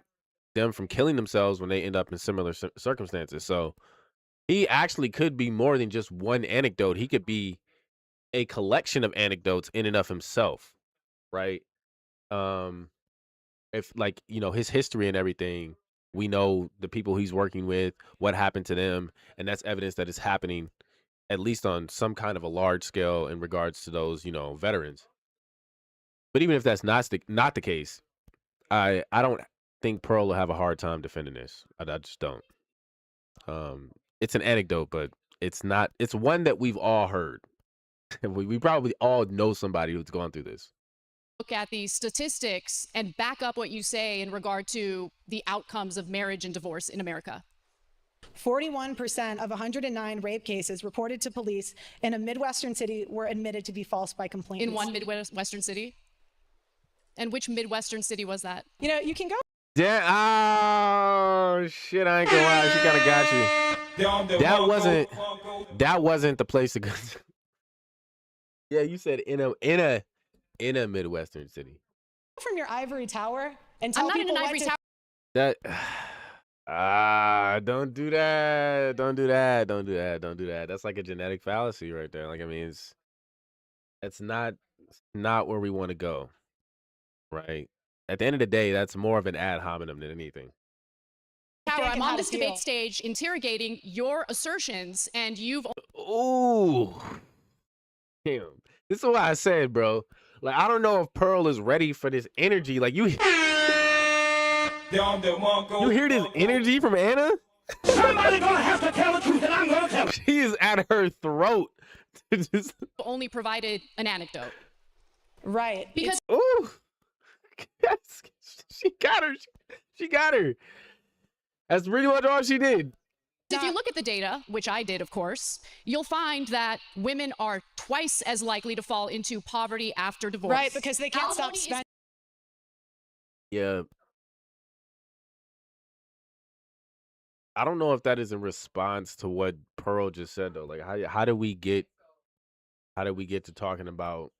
them from killing themselves when they end up in similar circumstances. So he actually could be more than just one anecdote. He could be a collection of anecdotes in and of himself, right? If his history and everything, we know the people he's working with, what happened to them, and that's evidence that it's happening at least on some kind of a large scale in regards to those, veterans. But even if that's not the case, I don't think Pearl will have a hard time defending this. I just don't. It's an anecdote, but it's not. It's one that we've all heard. we probably all know somebody who's gone through this. look at the statistics and back up what you say in regard to the outcomes of marriage and divorce in America? 41% of 109 rape cases reported to police in a Midwestern city were admitted to be false by complainants. In one Midwestern city? And which Midwestern city was that? You know, you can go. Yeah. Oh shit! I ain't gonna lie. She kind of got you. That wasn't the place to go. Yeah, you said in a Midwestern city. From your ivory tower and tell I'm not in people an what ivory to tower. That don't do that. Don't do that. Don't do that. Don't do that. That's like a genetic fallacy right there. Like, I mean, That's not where we want to go, right? At the end of the day, that's more of an ad hominem than anything. I'm on this debate stage interrogating your assertions, and you've. Ooh, damn. This is what I said, bro. Like, I don't know if Pearl is ready for this energy. Like, you hear this energy from Anna? Somebody gonna have to tell the truth, and I'm gonna tell it. She is at her throat. Just... only provided an anecdote. Right. Because. Ooh. Yes, she got her. She got her. That's pretty much all she did. If you look at the data, which I did, of course, you'll find that women are twice as likely to fall into poverty after divorce. Right, because they can't stop spending. Yeah. I don't know if that is in response to what Pearl just said though. Like, how did we get to talking about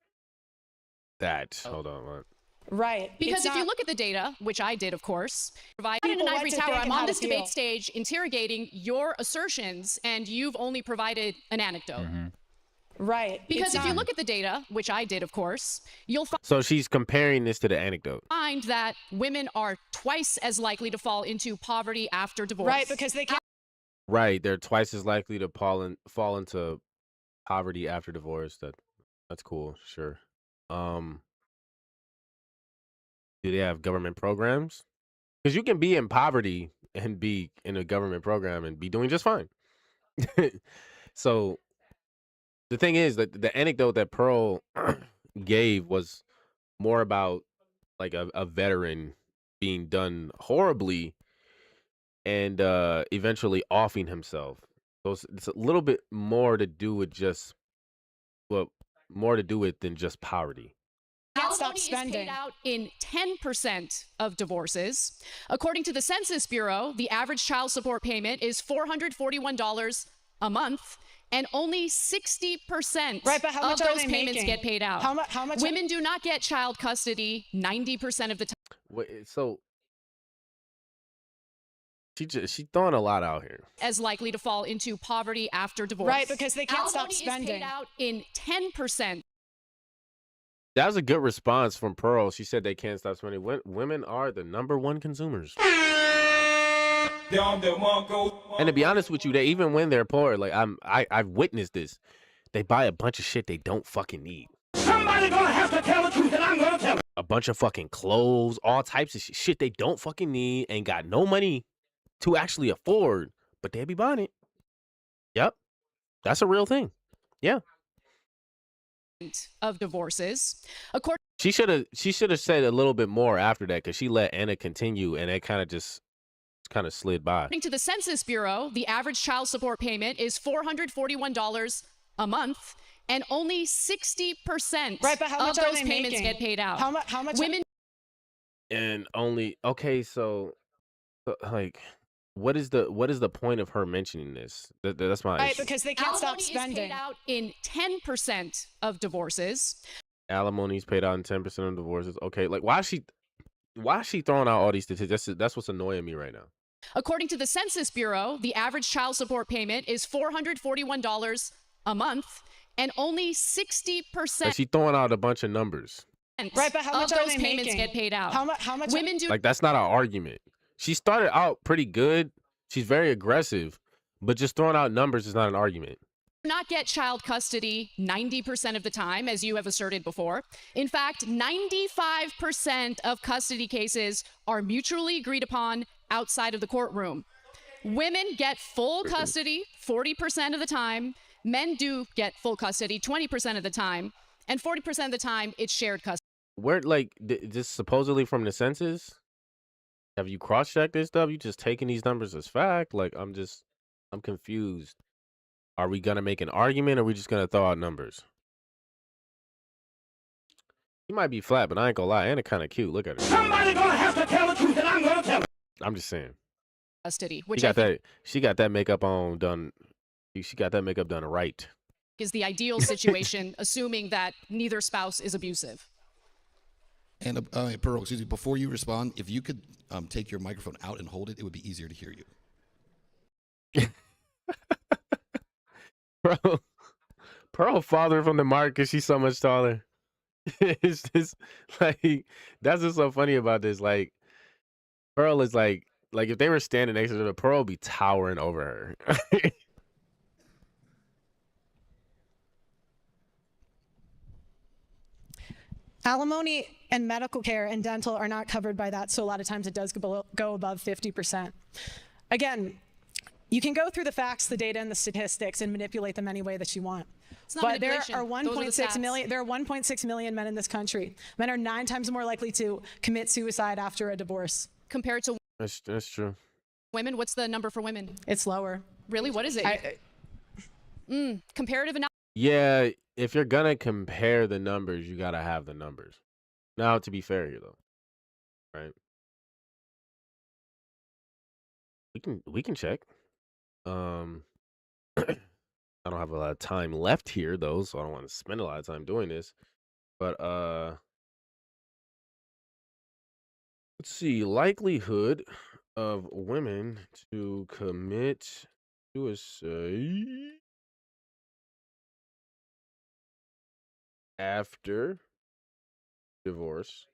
that? Hold on, what? Right. Because if you look at the data, which I did, of course, provided in an ivory tower, I'm on this debate stage interrogating your assertions, and you've only provided an anecdote. Right. Because if you look at the data, which I did, of course, you'll So she's comparing this to the anecdote. find that women are twice as likely to fall into poverty after divorce. Right, because they can't. Right, they're twice as likely to fall into poverty after divorce. That's cool, sure. Do they have government programs? Because you can be in poverty and be in a government program and be doing just fine. So the thing is that the anecdote that Pearl gave was more about like a veteran being done horribly and eventually offing himself. So it's a little bit more to do with just, well, more to do with than just poverty. Can't stop spending. Is paid out in 10% of divorces. According to the Census Bureau, the average child support payment is $441 a month, and only 60% Right, but how much of are those they payments making? get paid out. How much? Women do not get child custody 90% of the time. Wait, so she throwing a lot out here. As likely to fall into poverty after divorce. Right, because they can't stop spending. Is paid out in 10%. That was a good response from Pearl. She said they can't stop spending. Women are the #1 consumers. And to be honest with you, they even when they're poor, like I've witnessed this. They buy a bunch of shit they don't fucking need. Somebody gonna have to tell the truth, and I'm gonna tell it. A bunch of fucking clothes, all types of shit they don't fucking need, ain't got no money to actually afford, but they be buying it. Yep, that's a real thing. Yeah. Of divorces. She should have said a little bit more after that because she let Anna continue and it kind of slid by. According to the Census Bureau, the average child support payment is $441 a month, and only 60% Right, but how much of are those they payments making? get paid out. How much? Women And only okay, so like what is the point of her mentioning this? That's my Right, issue. because they can't stop spending. is paid out in 10% of divorces. Alimony's paid out in 10% of divorces. Okay, like why is she throwing out all these statistics? That's what's annoying me right now. According to the Census Bureau, the average child support payment is $441 a month, and only 60%. Like she throwing out a bunch of numbers. Right, but how much of are those they payments making? get paid out. How much? Women do Like that's not an argument. She started out pretty good. She's very aggressive, but just throwing out numbers is not an argument. not get child custody 90% of the time, as you have asserted before. In fact, 95% of custody cases are mutually agreed upon outside of the courtroom. Women get full custody 40% of the time. Men do get full custody 20% of the time. And 40% of the time, it's shared custody. Where, like, this supposedly from the census? Have you cross-checked this stuff? You just taking these numbers as fact? Like, I'm confused. Are we going to make an argument or are we just going to throw out numbers? He might be flat, but I ain't going to lie. Anna kind of cute. Look at her. Somebody going to have to tell the truth and I'm going to tell it. I'm just saying. Custody, which she got that makeup on done. She got that makeup done right. Is the ideal situation, assuming that neither spouse is abusive. And Pearl, excuse me, before you respond, if you could take your microphone out and hold it, it would be easier to hear you. Pearl farther from the mark because she's so much taller. It's just like that's what's so funny about this. Like Pearl is like if they were standing next to her, Pearl would be towering over her. Alimony and medical care and dental are not covered by that, so a lot of times it does go above 50%. Again, you can go through the facts, the data, and the statistics and manipulate them any way that you want. It's not But there manipulation. are Those are the 1.6 stats. million. There are 1.6 million men in this country. Men are 9 times more likely to commit suicide after a divorce. Compared to That's true. women, what's the number for women? It's lower. Really? What is it? Comparative analysis. Yeah, if you're gonna compare the numbers, you gotta have the numbers. Now, to be fair here though, right? We can check. I don't have a lot of time left here though, so I don't want to spend a lot of time doing this. But let's see, likelihood of women to commit suicide after divorce.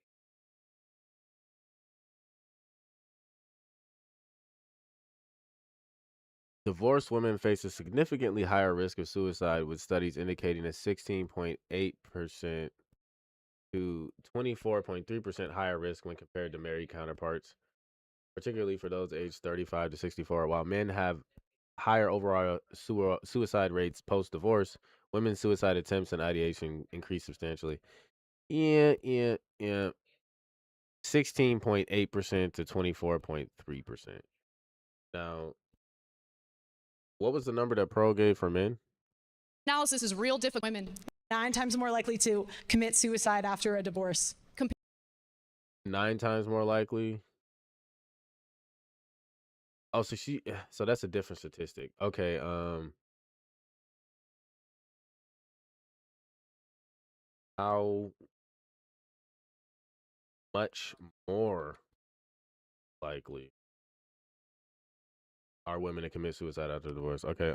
Divorced women face a significantly higher risk of suicide, with studies indicating a 16.8% to 24.3% higher risk when compared to married counterparts, particularly for those aged 35 to 64. While men have higher overall suicide rates post-divorce, women's suicide attempts and ideation increase substantially. Yeah. 16.8% to 24.3%. Now, what was the number that Pearl gave for men? Analysis is real difficult. Women. 9 times more likely to commit suicide after a divorce. 9 times more likely. Oh, so that's a different statistic. Okay, how much more likely are women to commit suicide after divorce? Okay,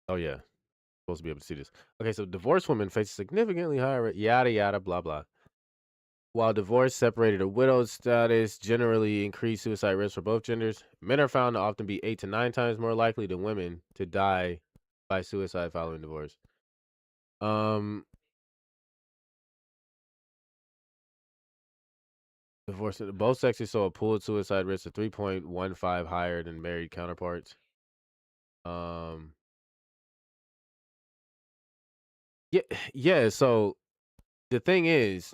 oh yeah, supposed to be able to see this. Okay, so divorced women face a significantly higher yada yada blah blah. While divorce, separated, or widowed status generally increase suicide risk for both genders, men are found to often be 8 to 9 times more likely than women to die by suicide following divorce. Divorce, both sexes saw a pooled suicide risk of 3.15 higher than married counterparts. Yeah. So the thing is,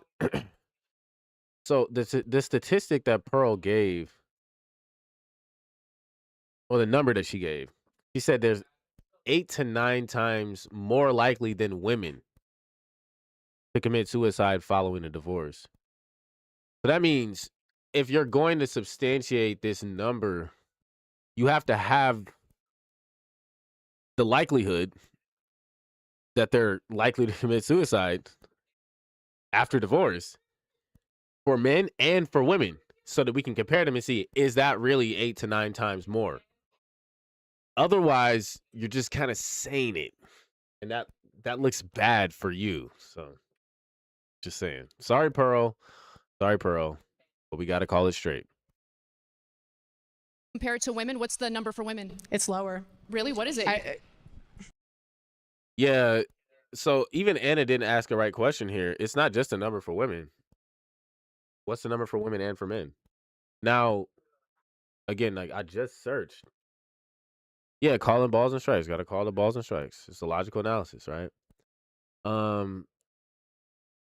so the statistic that Pearl gave, or the number that she gave, she said there's 8 to 9 times more likely than women to commit suicide following a divorce. So that means if you're going to substantiate this number, you have to have the likelihood that they're likely to commit suicide after divorce for men and for women, so that we can compare them and see, is that really 8 to 9 times more? Otherwise, you're just kind of saying it, and that looks bad for you. So just saying. Sorry, Pearl, but we got to call it straight. Compared to women, what's the number for women? It's lower. Really? What is it? Yeah, so even Anna didn't ask the right question here. It's not just a number for women. What's the number for women and for men? Now, again, like I just searched. Yeah, calling balls and strikes. Got to call the balls and strikes. It's a logical analysis, right?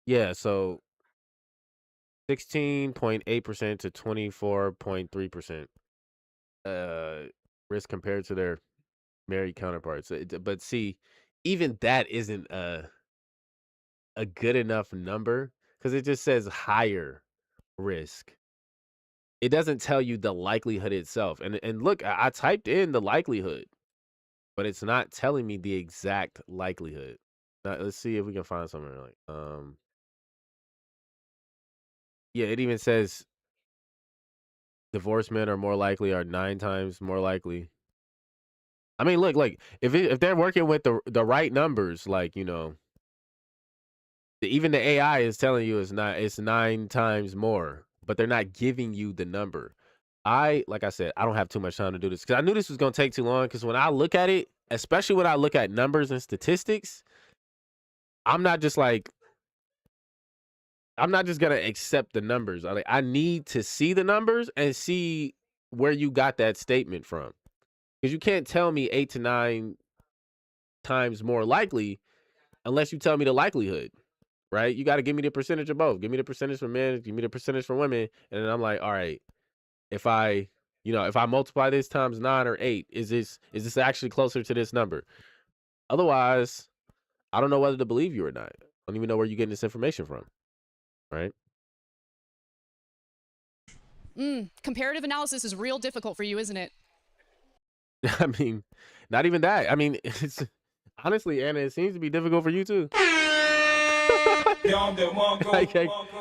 Yeah, so 16.8% to 24.3% risk compared to their married counterparts. But see, even that isn't a good enough number, because it just says higher risk. It doesn't tell you the likelihood itself. And look, I typed in the likelihood, but it's not telling me the exact likelihood. Now, let's see if we can find something like yeah, it even says divorced men are 9 times more likely. I mean, look, like if they're working with the right numbers, like even the AI is telling you it's 9 times more, but they're not giving you the number. Like I said, I don't have too much time to do this because I knew this was gonna take too long. Because when I look at it, especially when I look at numbers and statistics, I'm not just gonna accept the numbers. I need to see the numbers and see where you got that statement from. Because you can't tell me 8 to 9 times more likely unless you tell me the likelihood, right? You got to give me the percentage of both. Give me the percentage for men, give me the percentage for women, and then I'm like, all right, if I multiply this times 9 or 8, is this actually closer to this number? Otherwise, I don't know whether to believe you or not. I don't even know where you're getting this information from, right? Comparative analysis is real difficult for you, isn't it? I mean, not even that. I mean, it's honestly, Anna, it seems to be difficult for you too.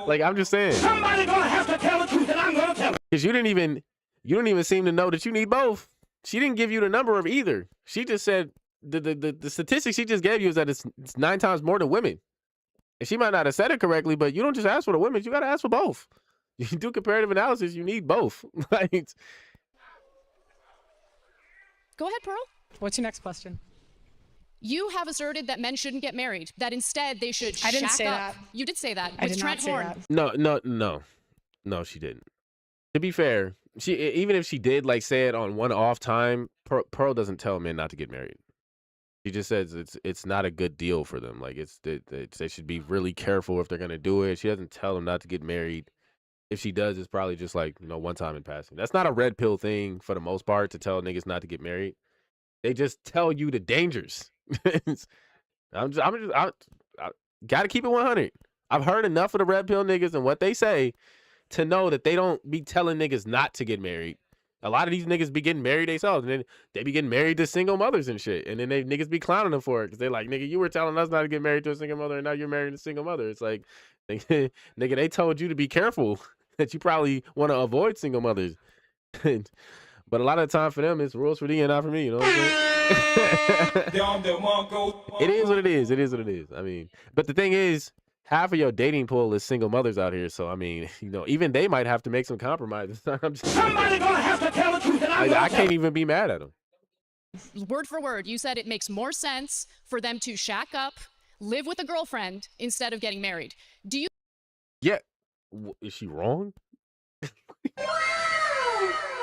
like I'm just saying. Somebody gonna have to tell the truth, and I'm gonna tell it. Because you don't even seem to know that you need both. She didn't give you the number of either. She just said the statistic she just gave you is that it's 9 times more than women. And she might not have said it correctly, but you don't just ask for the women, you gotta ask for both. You do comparative analysis, you need both. Like, Go ahead, Pearl. What's your next question? You have asserted that men shouldn't get married, that instead they should I didn't shack say up. that. You did say that I with did Trent not say Horn. that. No, she didn't. To be fair, even if she did like say it on one off time, Pearl doesn't tell men not to get married. She just says it's not a good deal for them. Like they should be really careful if they're gonna do it. She doesn't tell them not to get married. If she does, it's probably just like, one time in passing. That's not a red pill thing for the most part to tell niggas not to get married. They just tell you the dangers. I gotta keep it 100. I've heard enough of the red pill niggas and what they say to know that they don't be telling niggas not to get married. A lot of these niggas be getting married themselves, and then they be getting married to single mothers and shit. And then niggas be clowning them for it because they're like, nigga, you were telling us not to get married to a single mother, and now you're married to a single mother. It's like, nigga, they told you to be careful, that you probably want to avoid single mothers. But a lot of the time for them, it's rules for thee and not for me. You know what I'm saying? It is what it is. It is what it is. I mean, but the thing is, half of your dating pool is single mothers out here. So, I mean, even they might have to make some compromises. Somebody gonna have to tell the truth, and I'm gonna I tell can't it. even be mad at them. Word for word, you said it makes more sense for them to shack up, live with a girlfriend, instead of getting married. Do you? Yeah. Is she wrong?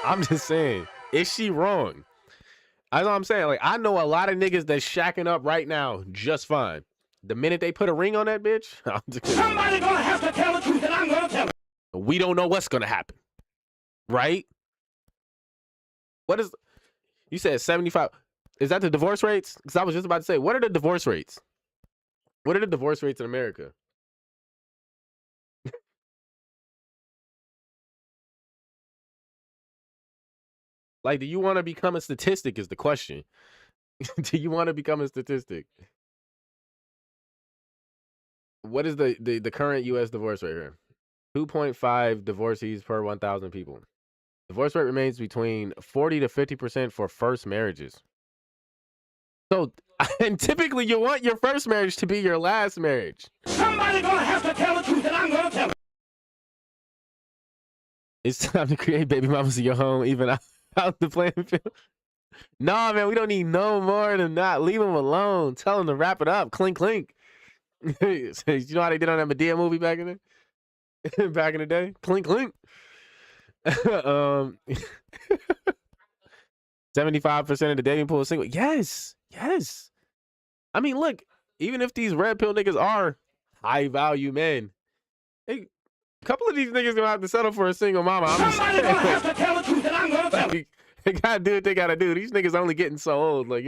I'm just saying, is she wrong? That's all I'm saying. Like, I know a lot of niggas that's shacking up right now just fine. The minute they put a ring on that bitch, I'm just kidding. Somebody gonna have to tell the truth, and I'm gonna tell it. We don't know what's gonna happen, right? What is? You said 75? Is that the divorce rates? Because I was just about to say, what are the divorce rates? What are the divorce rates in America? Like, do you want to become a statistic is the question. Do you want to become a statistic? What is the current U.S. divorce rate here? 2.5 divorcees per 1,000 people. Divorce rate remains between 40 to 50% for first marriages. So, and typically you want your first marriage to be your last marriage. Somebody gonna have to tell the truth, and I'm gonna tell it. It's time to create baby mamas in your home, even out the playing field. Nah, man, we don't need no more than that. Leave them alone. Tell them to wrap it up. Clink, clink. You know how they did on that Medea movie back in the back in the day? Clink, clink. 75% of the dating pool is single. Yes. Yes. I mean, look, even if these red pill niggas are high value men, a couple of these niggas gonna have to settle for a single mama. Somebody gonna have to tell the truth, and I'm gonna tell it. They gotta do what they gotta do. These niggas only getting so old, like,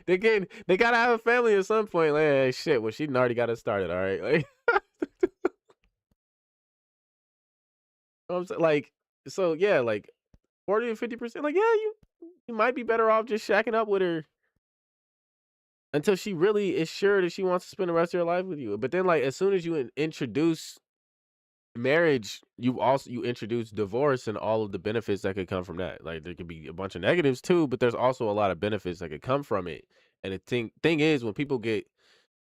they gotta have a family at some point. Like, hey, shit, well, she already got it started, all right. Like, I'm saying, like, so yeah, like 40 to 50%. Like, yeah, you might be better off just shacking up with her until she really is sure that she wants to spend the rest of her life with you. But then, like, as soon as you introduce marriage, you introduce divorce and all of the benefits that could come from that. Like there could be a bunch of negatives too, but there's also a lot of benefits that could come from it. And the thing is, when people get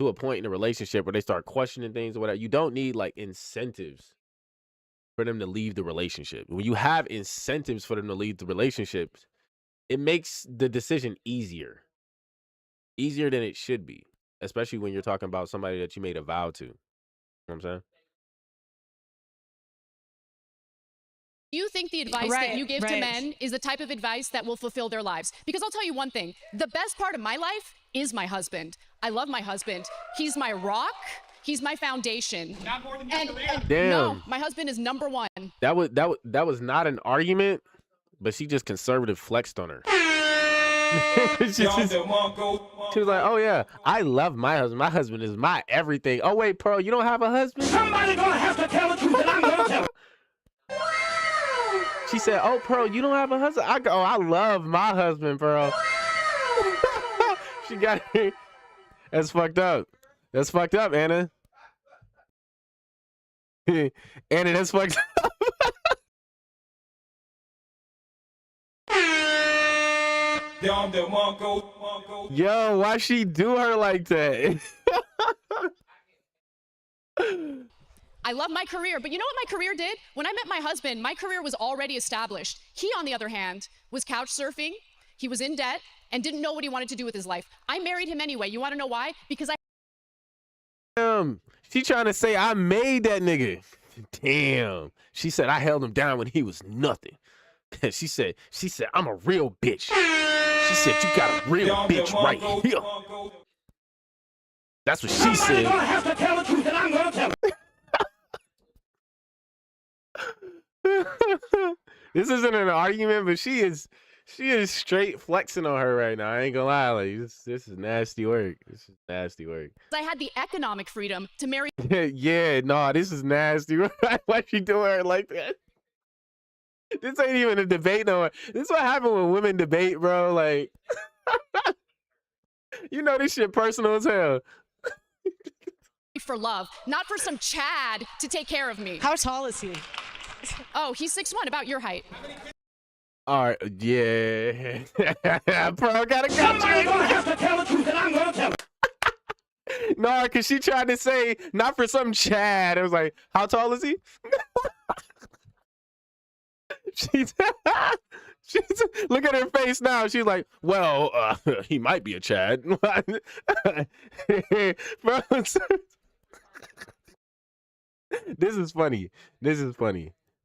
to a point in a relationship where they start questioning things or whatever, you don't need like incentives for them to leave the relationship. When you have incentives for them to leave the relationships, it makes the decision easier than it should be, especially when you're talking about somebody that you made a vow to. You know what I'm saying? Do you think the advice that you give to men is the type of advice that will fulfill their lives? Because I'll tell you one thing, the best part of my life is my husband. I love my husband. He's my rock. He's my foundation. Not more than And Damn. no, my husband is number one. That was not an argument, but she just conservative flexed on her. she was like, "Oh yeah, I love my husband. My husband is my everything." Oh wait, Pearl, you don't have a husband? Somebody gonna have to tell the truth, and I'm gonna tell it. She said, "Oh Pearl, you don't have a husband?" I go, "Oh, I love my husband, Pearl." She got it. That's fucked up. That's fucked up, Anna. Anna, that's fucked up. Yo, why she do her like that? I love my career, but you know what my career did? When I met my husband, my career was already established. He, on the other hand, was couch surfing. He was in debt and didn't know what he wanted to do with his life. I married him anyway. You want to know why? Because She trying to say I made that nigga. Damn. She said I held him down when he was nothing. She said, I'm a real bitch. She said, you got a real bitch right here. That's what she said. Gonna have to tell the truth, and I'm gonna tell it. This isn't an argument, but she is straight flexing on her right now. I ain't gonna lie, like this is nasty work. This is nasty work. I had the economic freedom to marry. Yeah, no, this is nasty. Why she doing her like that? This ain't even a debate, no. This is what happened when women debate, bro. Like, you know this shit personal as hell. For love, not for some Chad to take care of me. How tall is he? Oh, he's 6'1", about your height. All right, yeah. Bro, gotta Somebody gonna go. have to tell the truth, and I'm gonna tell it. No, because she tried to say, not for some Chad. It was like, how tall is he? She's look at her face now. She's like, well, he might be a Chad. Bro, this is funny.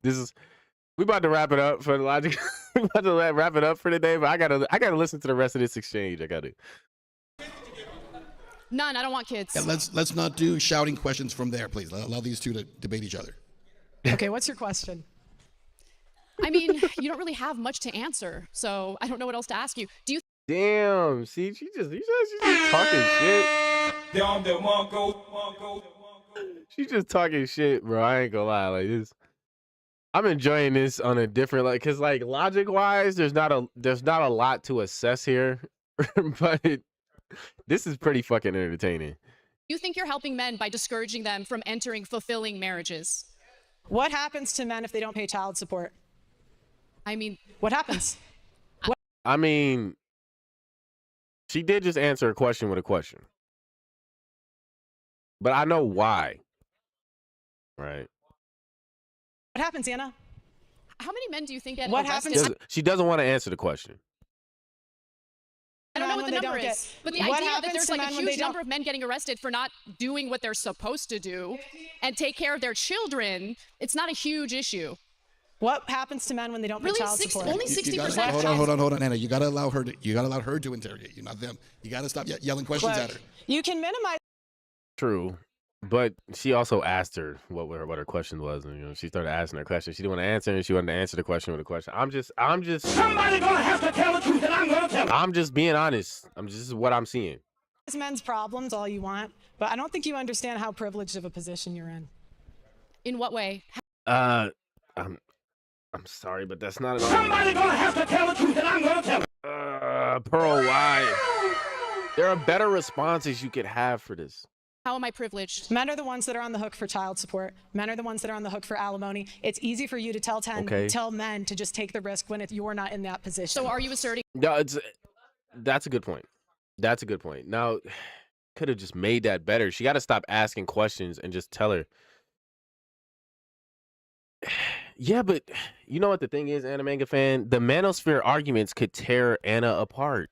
We about to wrap it up for the logic. We about to wrap it up for today, but I gotta listen to the rest of this exchange. I got it. None. I don't want kids. Yeah, let's not do shouting questions from there, please. Allow these two to debate each other. Okay, what's your question? I mean, you don't really have much to answer, so I don't know what else to ask you. Do you Damn. See, she's just talking shit. She's just talking shit, bro. I ain't gonna lie, like this. I'm enjoying this on a different, like, cause like logic wise, there's not a lot to assess here, but this is pretty fucking entertaining. think you're helping men by discouraging them from entering fulfilling marriages? What happens to men if they don't pay child support? I mean, What happens? I mean, she did just answer a question with a question, but I know why, right? What happens, Anna? how many men do you think get What arrested? happens- She doesn't want to answer the question. I don't know what when the they number don't is, get- but the What idea that happens there's to like a men when they huge number don't- of men getting arrested for not doing what they're supposed to do and take care of their children, it's not a huge issue. What happens to men when they don't pay Really, child support? only You 60%. gotta, hold on, Anna. You gotta allow her to interrogate you, not them. You gotta stop yelling questions at her. You can minimize. True, but she also asked her what her question was, and she started asking her question. She didn't want to answer, and she wanted to answer the question with a question. I'm just Somebody gonna have to tell the truth, and I'm gonna tell it. I'm just being honest. This is what I'm seeing. Men's problems all you want, but I don't think you understand how privileged of a position you're in. In what way? I'm sorry, but that's not an Somebody gonna have to tell the truth, and I'm gonna tell it. Pearl, why? There are better responses you could have for this. How am I privileged? Men are the ones that are on the hook for child support. Men are the ones that are on the hook for alimony. It's easy for you to tell men to just take the risk when you're not in that position. So are you asserting? No, that's a good point. That's a good point. Now, could have just made that better. She got to stop asking questions and just tell her. Yeah, but you know what the thing is, Anna Manga fan? The manosphere arguments could tear Anna apart.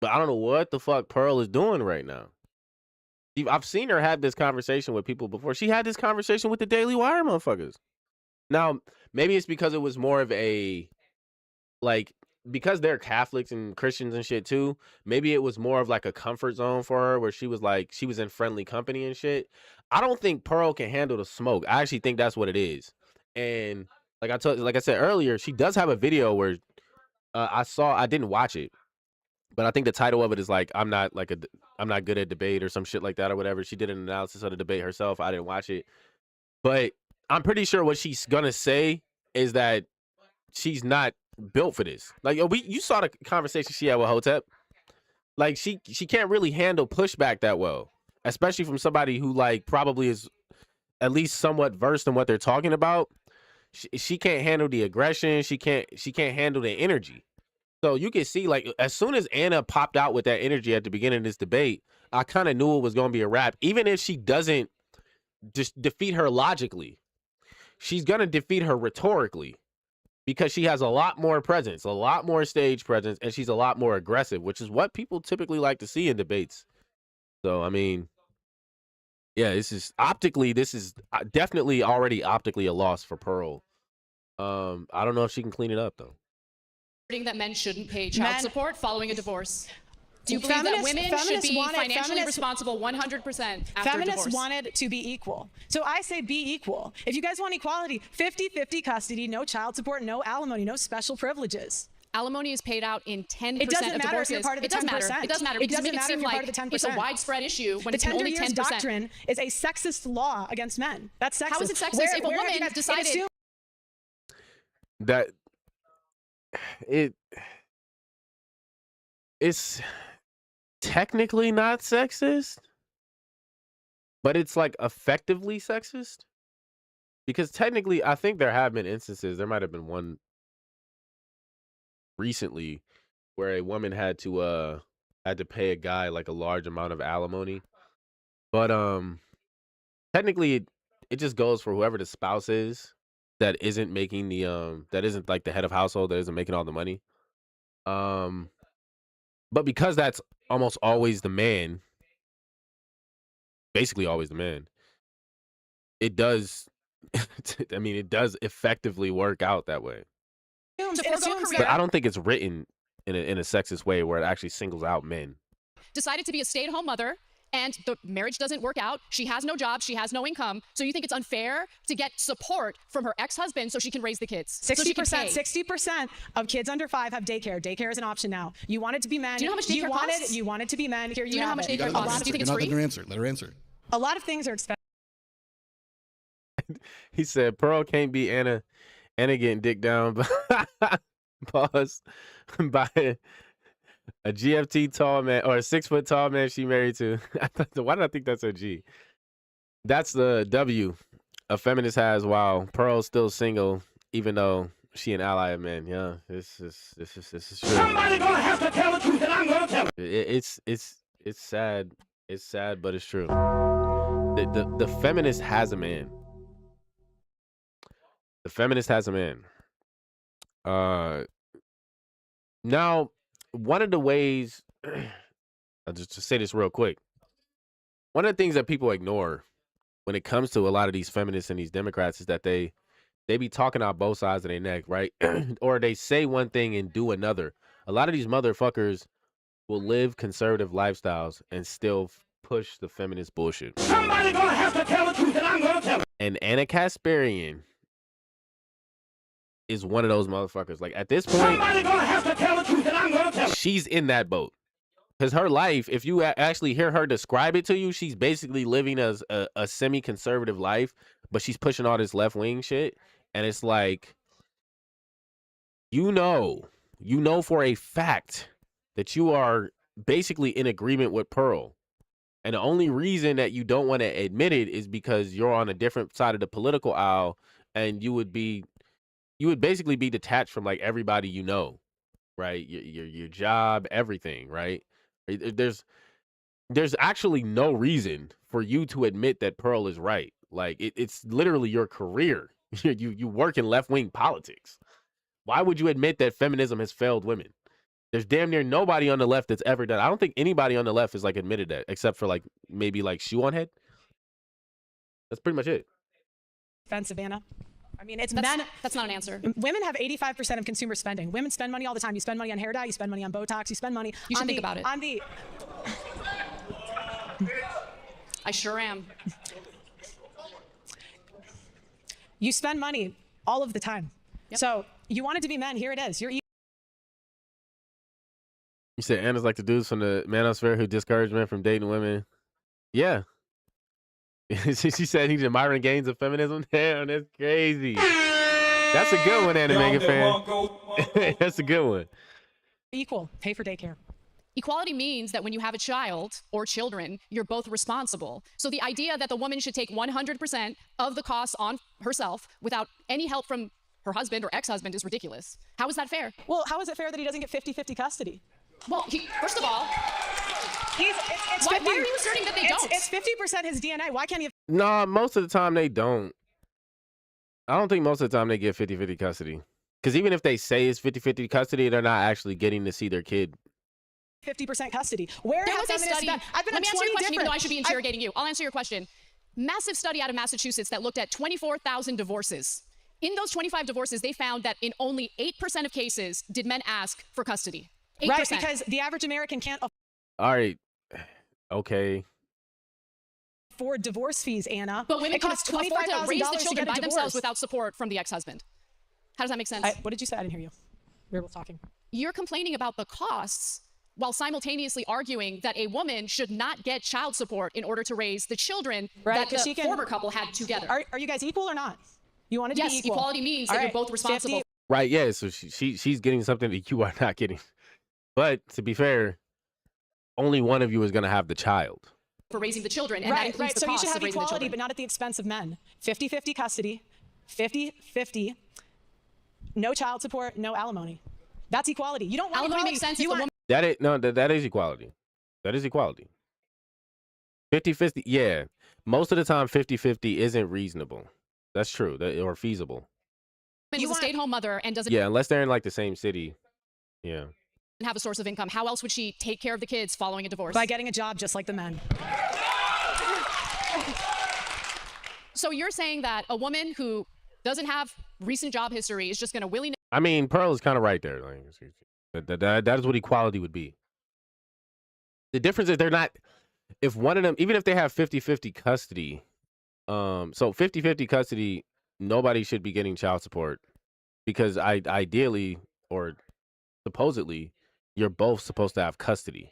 But I don't know what the fuck Pearl is doing right now. I've seen her have this conversation with people before. She had this conversation with the Daily Wire motherfuckers. Now, maybe it's because it was more of a, like, because they're Catholics and Christians and shit too, maybe it was more of like a comfort zone for her where she was like, she was in friendly company and shit. I don't think Pearl can handle the smoke. I actually think that's what it is. And like I said earlier, she does have a video where I didn't watch it, but I think the title of it is like, I'm not good at debate or some shit like that or whatever. She did an analysis of the debate herself. I didn't watch it, but I'm pretty sure what she's gonna say is that she's not built for this. Like, you saw the conversation she had with Hotep. Like, she can't really handle pushback that well, especially from somebody who like probably is at least somewhat versed in what they're talking about. She can't handle the aggression. She can't handle the energy. So you can see, like, as soon as Anna popped out with that energy at the beginning of this debate, I kind of knew it was going to be a wrap. Even if she doesn't just defeat her logically, she's going to defeat her rhetorically because she has a lot more presence, a lot more stage presence, and she's a lot more aggressive, which is what people typically like to see in debates. So, I mean, yeah, this is definitely already optically a loss for Pearl. I don't know if she can clean it up, though. That men shouldn't pay child support following a divorce. Do you believe that women should be financially responsible 100% after Feminists divorce? wanted to be equal. So I say be equal. If you guys want equality, 50-50 custody, no child support, no alimony, no special privileges. Alimony is paid out in 10% It doesn't of matter if divorces. you're part of the 10%. It does matter. It doesn't matter if you're part of the 10%. It's a widespread issue when the it's only 10%. The tender years doctrine is a sexist law against men. That's sexist. How is it sexist if a woman decided that it's technically not sexist, but it's like effectively sexist? Because technically, I think there have been instances, there might have been one recently where a woman had to pay a guy like a large amount of alimony. But technically it just goes for whoever the spouse is that isn't making that isn't like the head of household, that isn't making all the money. But because that's almost always the man, basically always the man, it does I mean, it does effectively work out that way. But I don't think it's written in a sexist way where it actually singles out men. Decided to be a stay-at-home mother and the marriage doesn't work out, she has no job, she has no income, so you think it's unfair to get support from her ex-husband so she can raise the kids? 60% of kids under 5 have daycare. Daycare is an option now. You want it to be men. Do you know how much daycare costs? You want it to be men. Here Do you know how much daycare costs? Do you think it's free? Let her answer. A lot of things are expensive. He said Pearl can't be Anna getting dick down pause by a GFT tall man or a 6 foot tall man she married to. Why did I think that's a G? That's the W a feminist has while Pearl's still single, even though she an ally of men. Yeah, this is true. Somebody gonna have to tell the truth, and I'm gonna tell it. It's sad. It's sad, but it's true. The feminist has a man. The feminist has a man. Now, one of the ways, I'll just say this real quick. One of the things that people ignore when it comes to a lot of these feminists and these Democrats is that they be talking out both sides of their neck, right? Or they say one thing and do another. A lot of these motherfuckers will live conservative lifestyles and still push the feminist bullshit. Somebody gonna have to tell the truth, and I'm gonna tell it. And Ana Kasparian is one of those motherfuckers. Like, at this point, somebody gonna have to tell the truth, and I'm gonna tell it. She's in that boat. Because her life, if you actually hear her describe it to you, she's basically living as a semi-conservative life, but she's pushing all this left-wing shit. And it's like, you know for a fact that you are basically in agreement with Pearl. And the only reason that you don't want to admit it is because you're on a different side of the political aisle, and you would basically be detached from like everybody you know, right? Your job, everything, right? There's actually no reason for you to admit that Pearl is right. Like it's literally your career. You work in left-wing politics. Why would you admit that feminism has failed women? There's damn near nobody on the left that's ever done. I don't think anybody on the left has like admitted that, except for like maybe like Shoe on Head. That's pretty much it. Expensive, Anna. I mean, That's not an answer. Women have 85% of consumer spending. Women spend money all the time. You spend money on hair dye, you spend money on Botox, you spend money. You should think about it. I sure am. You spend money all of the time. Yep. So you wanted to be men. Here it is. You said Anna's like the dudes from the manosphere who discourage men from dating women. Yeah. She said he's admiring gains of feminism. Damn, that's crazy. That's a good one, Anna Megan fan. That's a good one. Equal. Pay for daycare. Equality means that when you have a child or children, you're both responsible. So the idea that the woman should take 100% of the costs on herself without any help from her husband or ex-husband is ridiculous. How is that fair? Well, how is it fair that he doesn't get 50-50 custody? Well, first of all, why are you asserting that they don't? It's 50% his DNA. Why can't he? Nah, most of the time they don't. I don't think most of the time they get 50-50 custody. Because even if they say it's 50-50 custody, they're not actually getting to see their kid. 50% custody. Where there has was a study. I've been Let me answer your question, even though I should be different- interrogating you. I'll answer your question. Massive study out of Massachusetts that looked at 24,000 divorces. In those 25 divorces, they found that in only 8% of cases did men ask for custody. 8%. Right, because the average American can't All right. Okay. afford divorce fees, Anna. But women it can costs afford to raise the $25,000 to children get a by divorce. themselves without support from the ex-husband. How does that make sense? What did you say? I didn't hear you. We were both talking. You're complaining about the costs while simultaneously arguing that a woman should not get child support in order to raise the children that the former couple had together. Are you guys equal or not? You want to yes, be equal. equality means that you're both responsible. 50. Right, yeah, so she's getting something that you are not getting. But to be fair, only one of you is going to have the child. For raising the children, and that includes right. the So you costs should of have raising the equality, children. but not at the expense of men. 50-50 custody, 50-50, no child support, no alimony. That's equality. You don't want Alimony equality. makes sense You if want- That is equality. That is equality. 50-50, yeah. Most of the time, 50-50 isn't reasonable. That's true, or feasible. She's a stay-at-home mother and doesn't Yeah, unless they're in like the same city. Yeah. have a source of income. How else would she take care of the kids following a divorce? by getting a job just like the men. So you're saying that a woman who doesn't have recent job history is just going to willy-nilly. I mean, Pearl is kind of right there. Like, that is what equality would be. The difference is they're not, if one of them, even if they have 50-50 custody, so 50-50 custody, nobody should be getting child support because ideally or supposedly you're both supposed to have custody.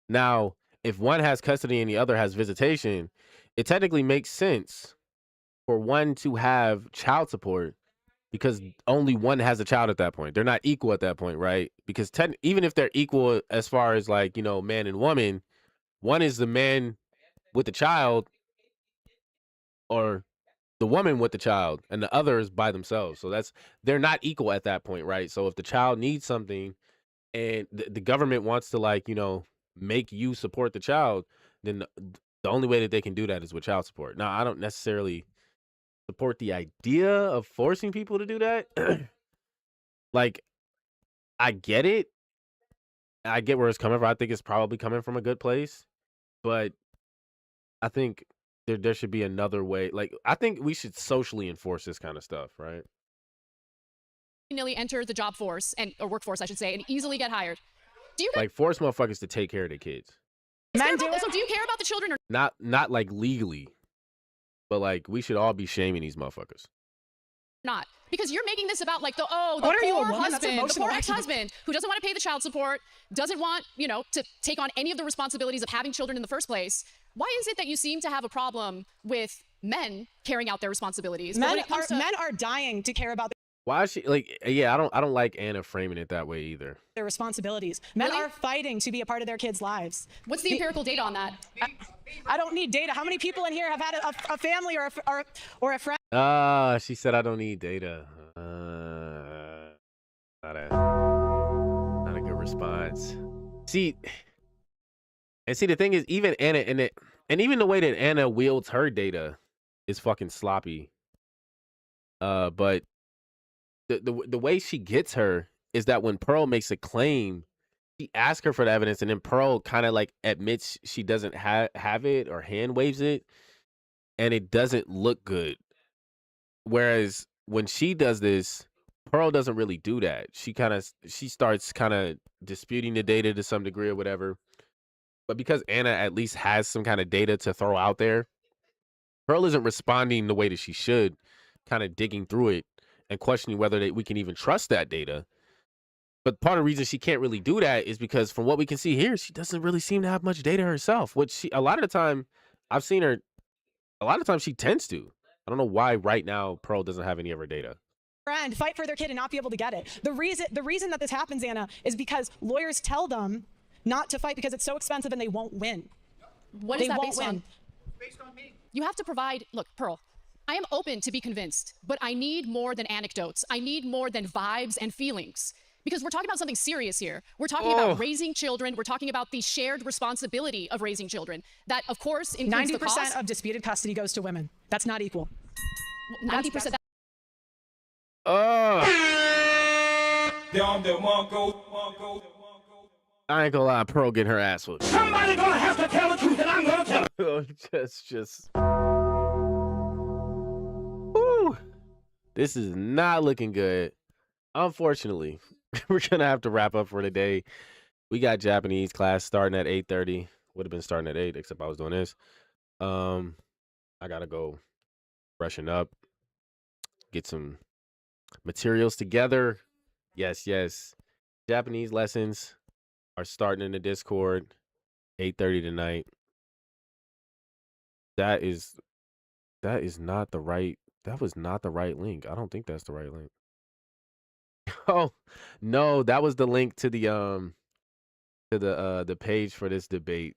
Now, if one has custody and the other has visitation, it technically makes sense for one to have child support because only one has a child at that point. They're not equal at that point, right? Because even if they're equal as far as like, you know, man and woman, one is the man with the child or the woman with the child and the other is by themselves. So they're not equal at that point, right? So if the child needs something and the government wants to like, you know, make you support the child, then the only way that they can do that is with child support. Now, I don't necessarily support the idea of forcing people to do that. Like, I get it. I get where it's coming from. I think it's probably coming from a good place, but I think there should be another way. Like, I think we should socially enforce this kind of stuff, right? enter the job force or workforce, I should say, and easily get hired. Do you like force motherfuckers to take care of their kids? So do you care about the children or not like legally, but like we should all be shaming these motherfuckers. not? Because you're making this about like the What are you, a poor woman? That's husband, the emotional. poor ex-husband who doesn't want to pay the child support, doesn't want, you know, to take on any of the responsibilities of having children in the first place. Why is it that you seem to have a problem with men carrying out their responsibilities? Men are dying to care about Why is she like? Yeah, I don't like Anna framing it that way either. Their responsibilities. Men Really? are fighting to be a part of their kids' lives. What's the empirical data on that? I don't need data. How many people in here have had a family or a friend? She said I don't need data. Not a good response. See, the thing is, even Anna and even the way that Anna wields her data is fucking sloppy. But the way she gets her is that when Pearl makes a claim, she asks her for the evidence, and then Pearl kind of like admits she doesn't have it or hand waves it, and it doesn't look good. Whereas when she does this, Pearl doesn't really do that. She starts kind of disputing the data to some degree or whatever. But because Anna at least has some kind of data to throw out there, Pearl isn't responding the way that she should, kind of digging through it and questioning whether we can even trust that data. But part of the reason she can't really do that is because from what we can see here, she doesn't really seem to have much data herself, which a lot of the time I've seen her, a lot of times she tends to. I don't know why right now Pearl doesn't have any of her data. Friend fight for their kid and not be able to get it. The reason that this happens, Anna, is because lawyers tell them not to fight because it's so expensive and they won't win. What They is that won't based win. on? Based on me. You have to provide, look, Pearl, I am open to be convinced, but I need more than anecdotes. I need more than vibes and feelings. Because we're talking about something serious here. We're talking about raising children. We're talking about the shared responsibility of raising children. That, of course, includes 90% the cost. of disputed custody goes to women. That's not equal. 90%. I ain't gonna lie, Pearl getting her ass whooped. Somebody gonna have to tell the truth, and I'm gonna tell it. just. Woo. This is not looking good. Unfortunately, we're gonna have to wrap up for the day. We got Japanese class starting at 8:30. Would have been starting at 8, except I was doing this. I gotta go freshen up, get some materials together. Yes. Japanese lessons are starting in the Discord 8:30 tonight. That is not the right. That was not the right link. I don't think that's the right link. Oh no, that was the link to the page for this debate.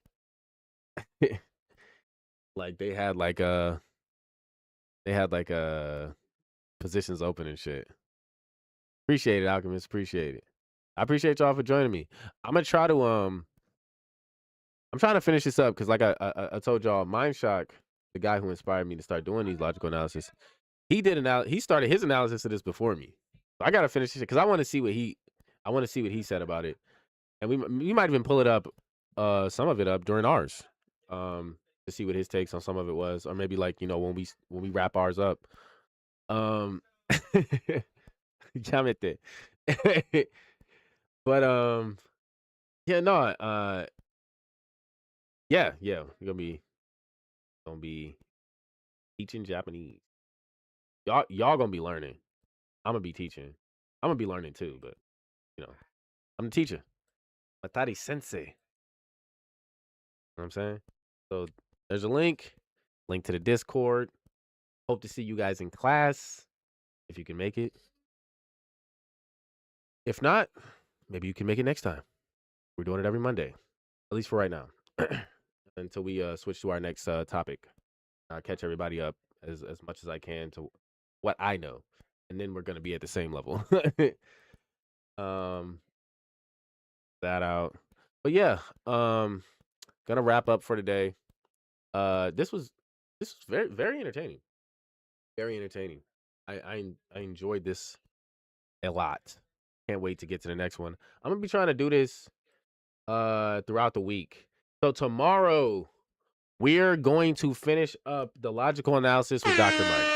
Like they had positions open and shit. Appreciate it, Alchemist. Appreciate it. I appreciate y'all for joining me. I'm gonna try to I'm trying to finish this up because like I told y'all, Mindshock, the guy who inspired me to start doing these logical analysis, he started his analysis of this before me. So I gotta finish this because I want to see what he said about it, and we might even pull it up, some of it up during ours, to see what his takes on some of it was, or maybe like when we wrap ours up, Yamete. But yeah, no, yeah, we're gonna be teaching Japanese. Y'all gonna be learning. I'm gonna be teaching. I'm gonna be learning too, but I'm the teacher. Matari Sensei. You know what I'm saying? So there's a link to the Discord. Hope to see you guys in class if you can make it. If not, maybe you can make it next time. We're doing it every Monday, at least for right now, until we switch to our next topic. I'll catch everybody up as much as I can to what I know, and then we're gonna be at the same level. That out, but yeah, gonna wrap up for today. This was very very entertaining, very entertaining. I enjoyed this a lot. Can't wait to get to the next one. I'm gonna be trying to do this throughout the week. So tomorrow we're going to finish up the logical analysis with Dr. Mike.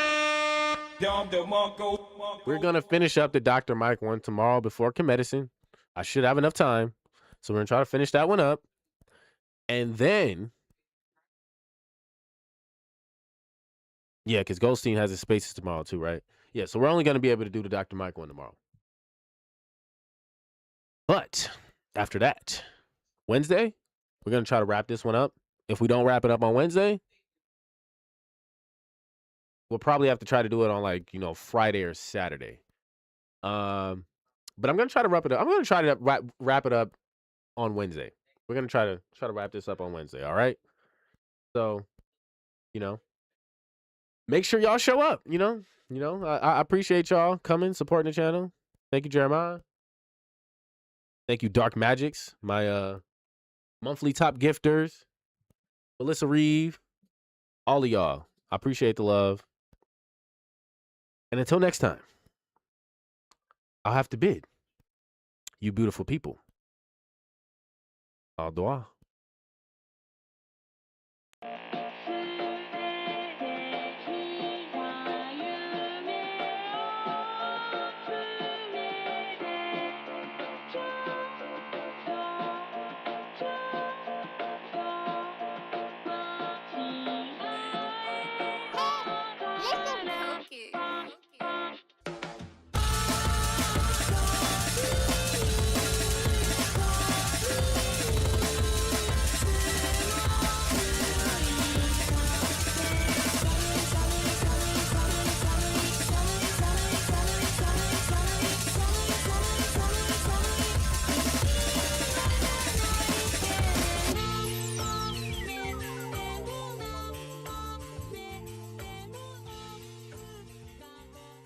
We're gonna finish up the Dr. Mike one tomorrow before medicine. I should have enough time, so we're gonna try to finish that one up, and then yeah, because Goldstein has his spaces tomorrow too, right? Yeah, so we're only gonna be able to do the Dr. Mike one tomorrow. But after that, Wednesday, we're going to try to wrap this one up. If we don't wrap it up on Wednesday, we'll probably have to try to do it on Friday or Saturday. But I'm gonna try to wrap it up. I'm gonna try to wrap it up on Wednesday. We're gonna try to wrap this up on Wednesday. All right. So, you know, make sure y'all show up. I appreciate y'all coming, supporting the channel. Thank you, Jeremiah. Thank you, Dark Magics, my monthly top gifters, Melissa Reeve, all of y'all. I appreciate the love. And until next time, I'll have to bid you beautiful people. Au revoir.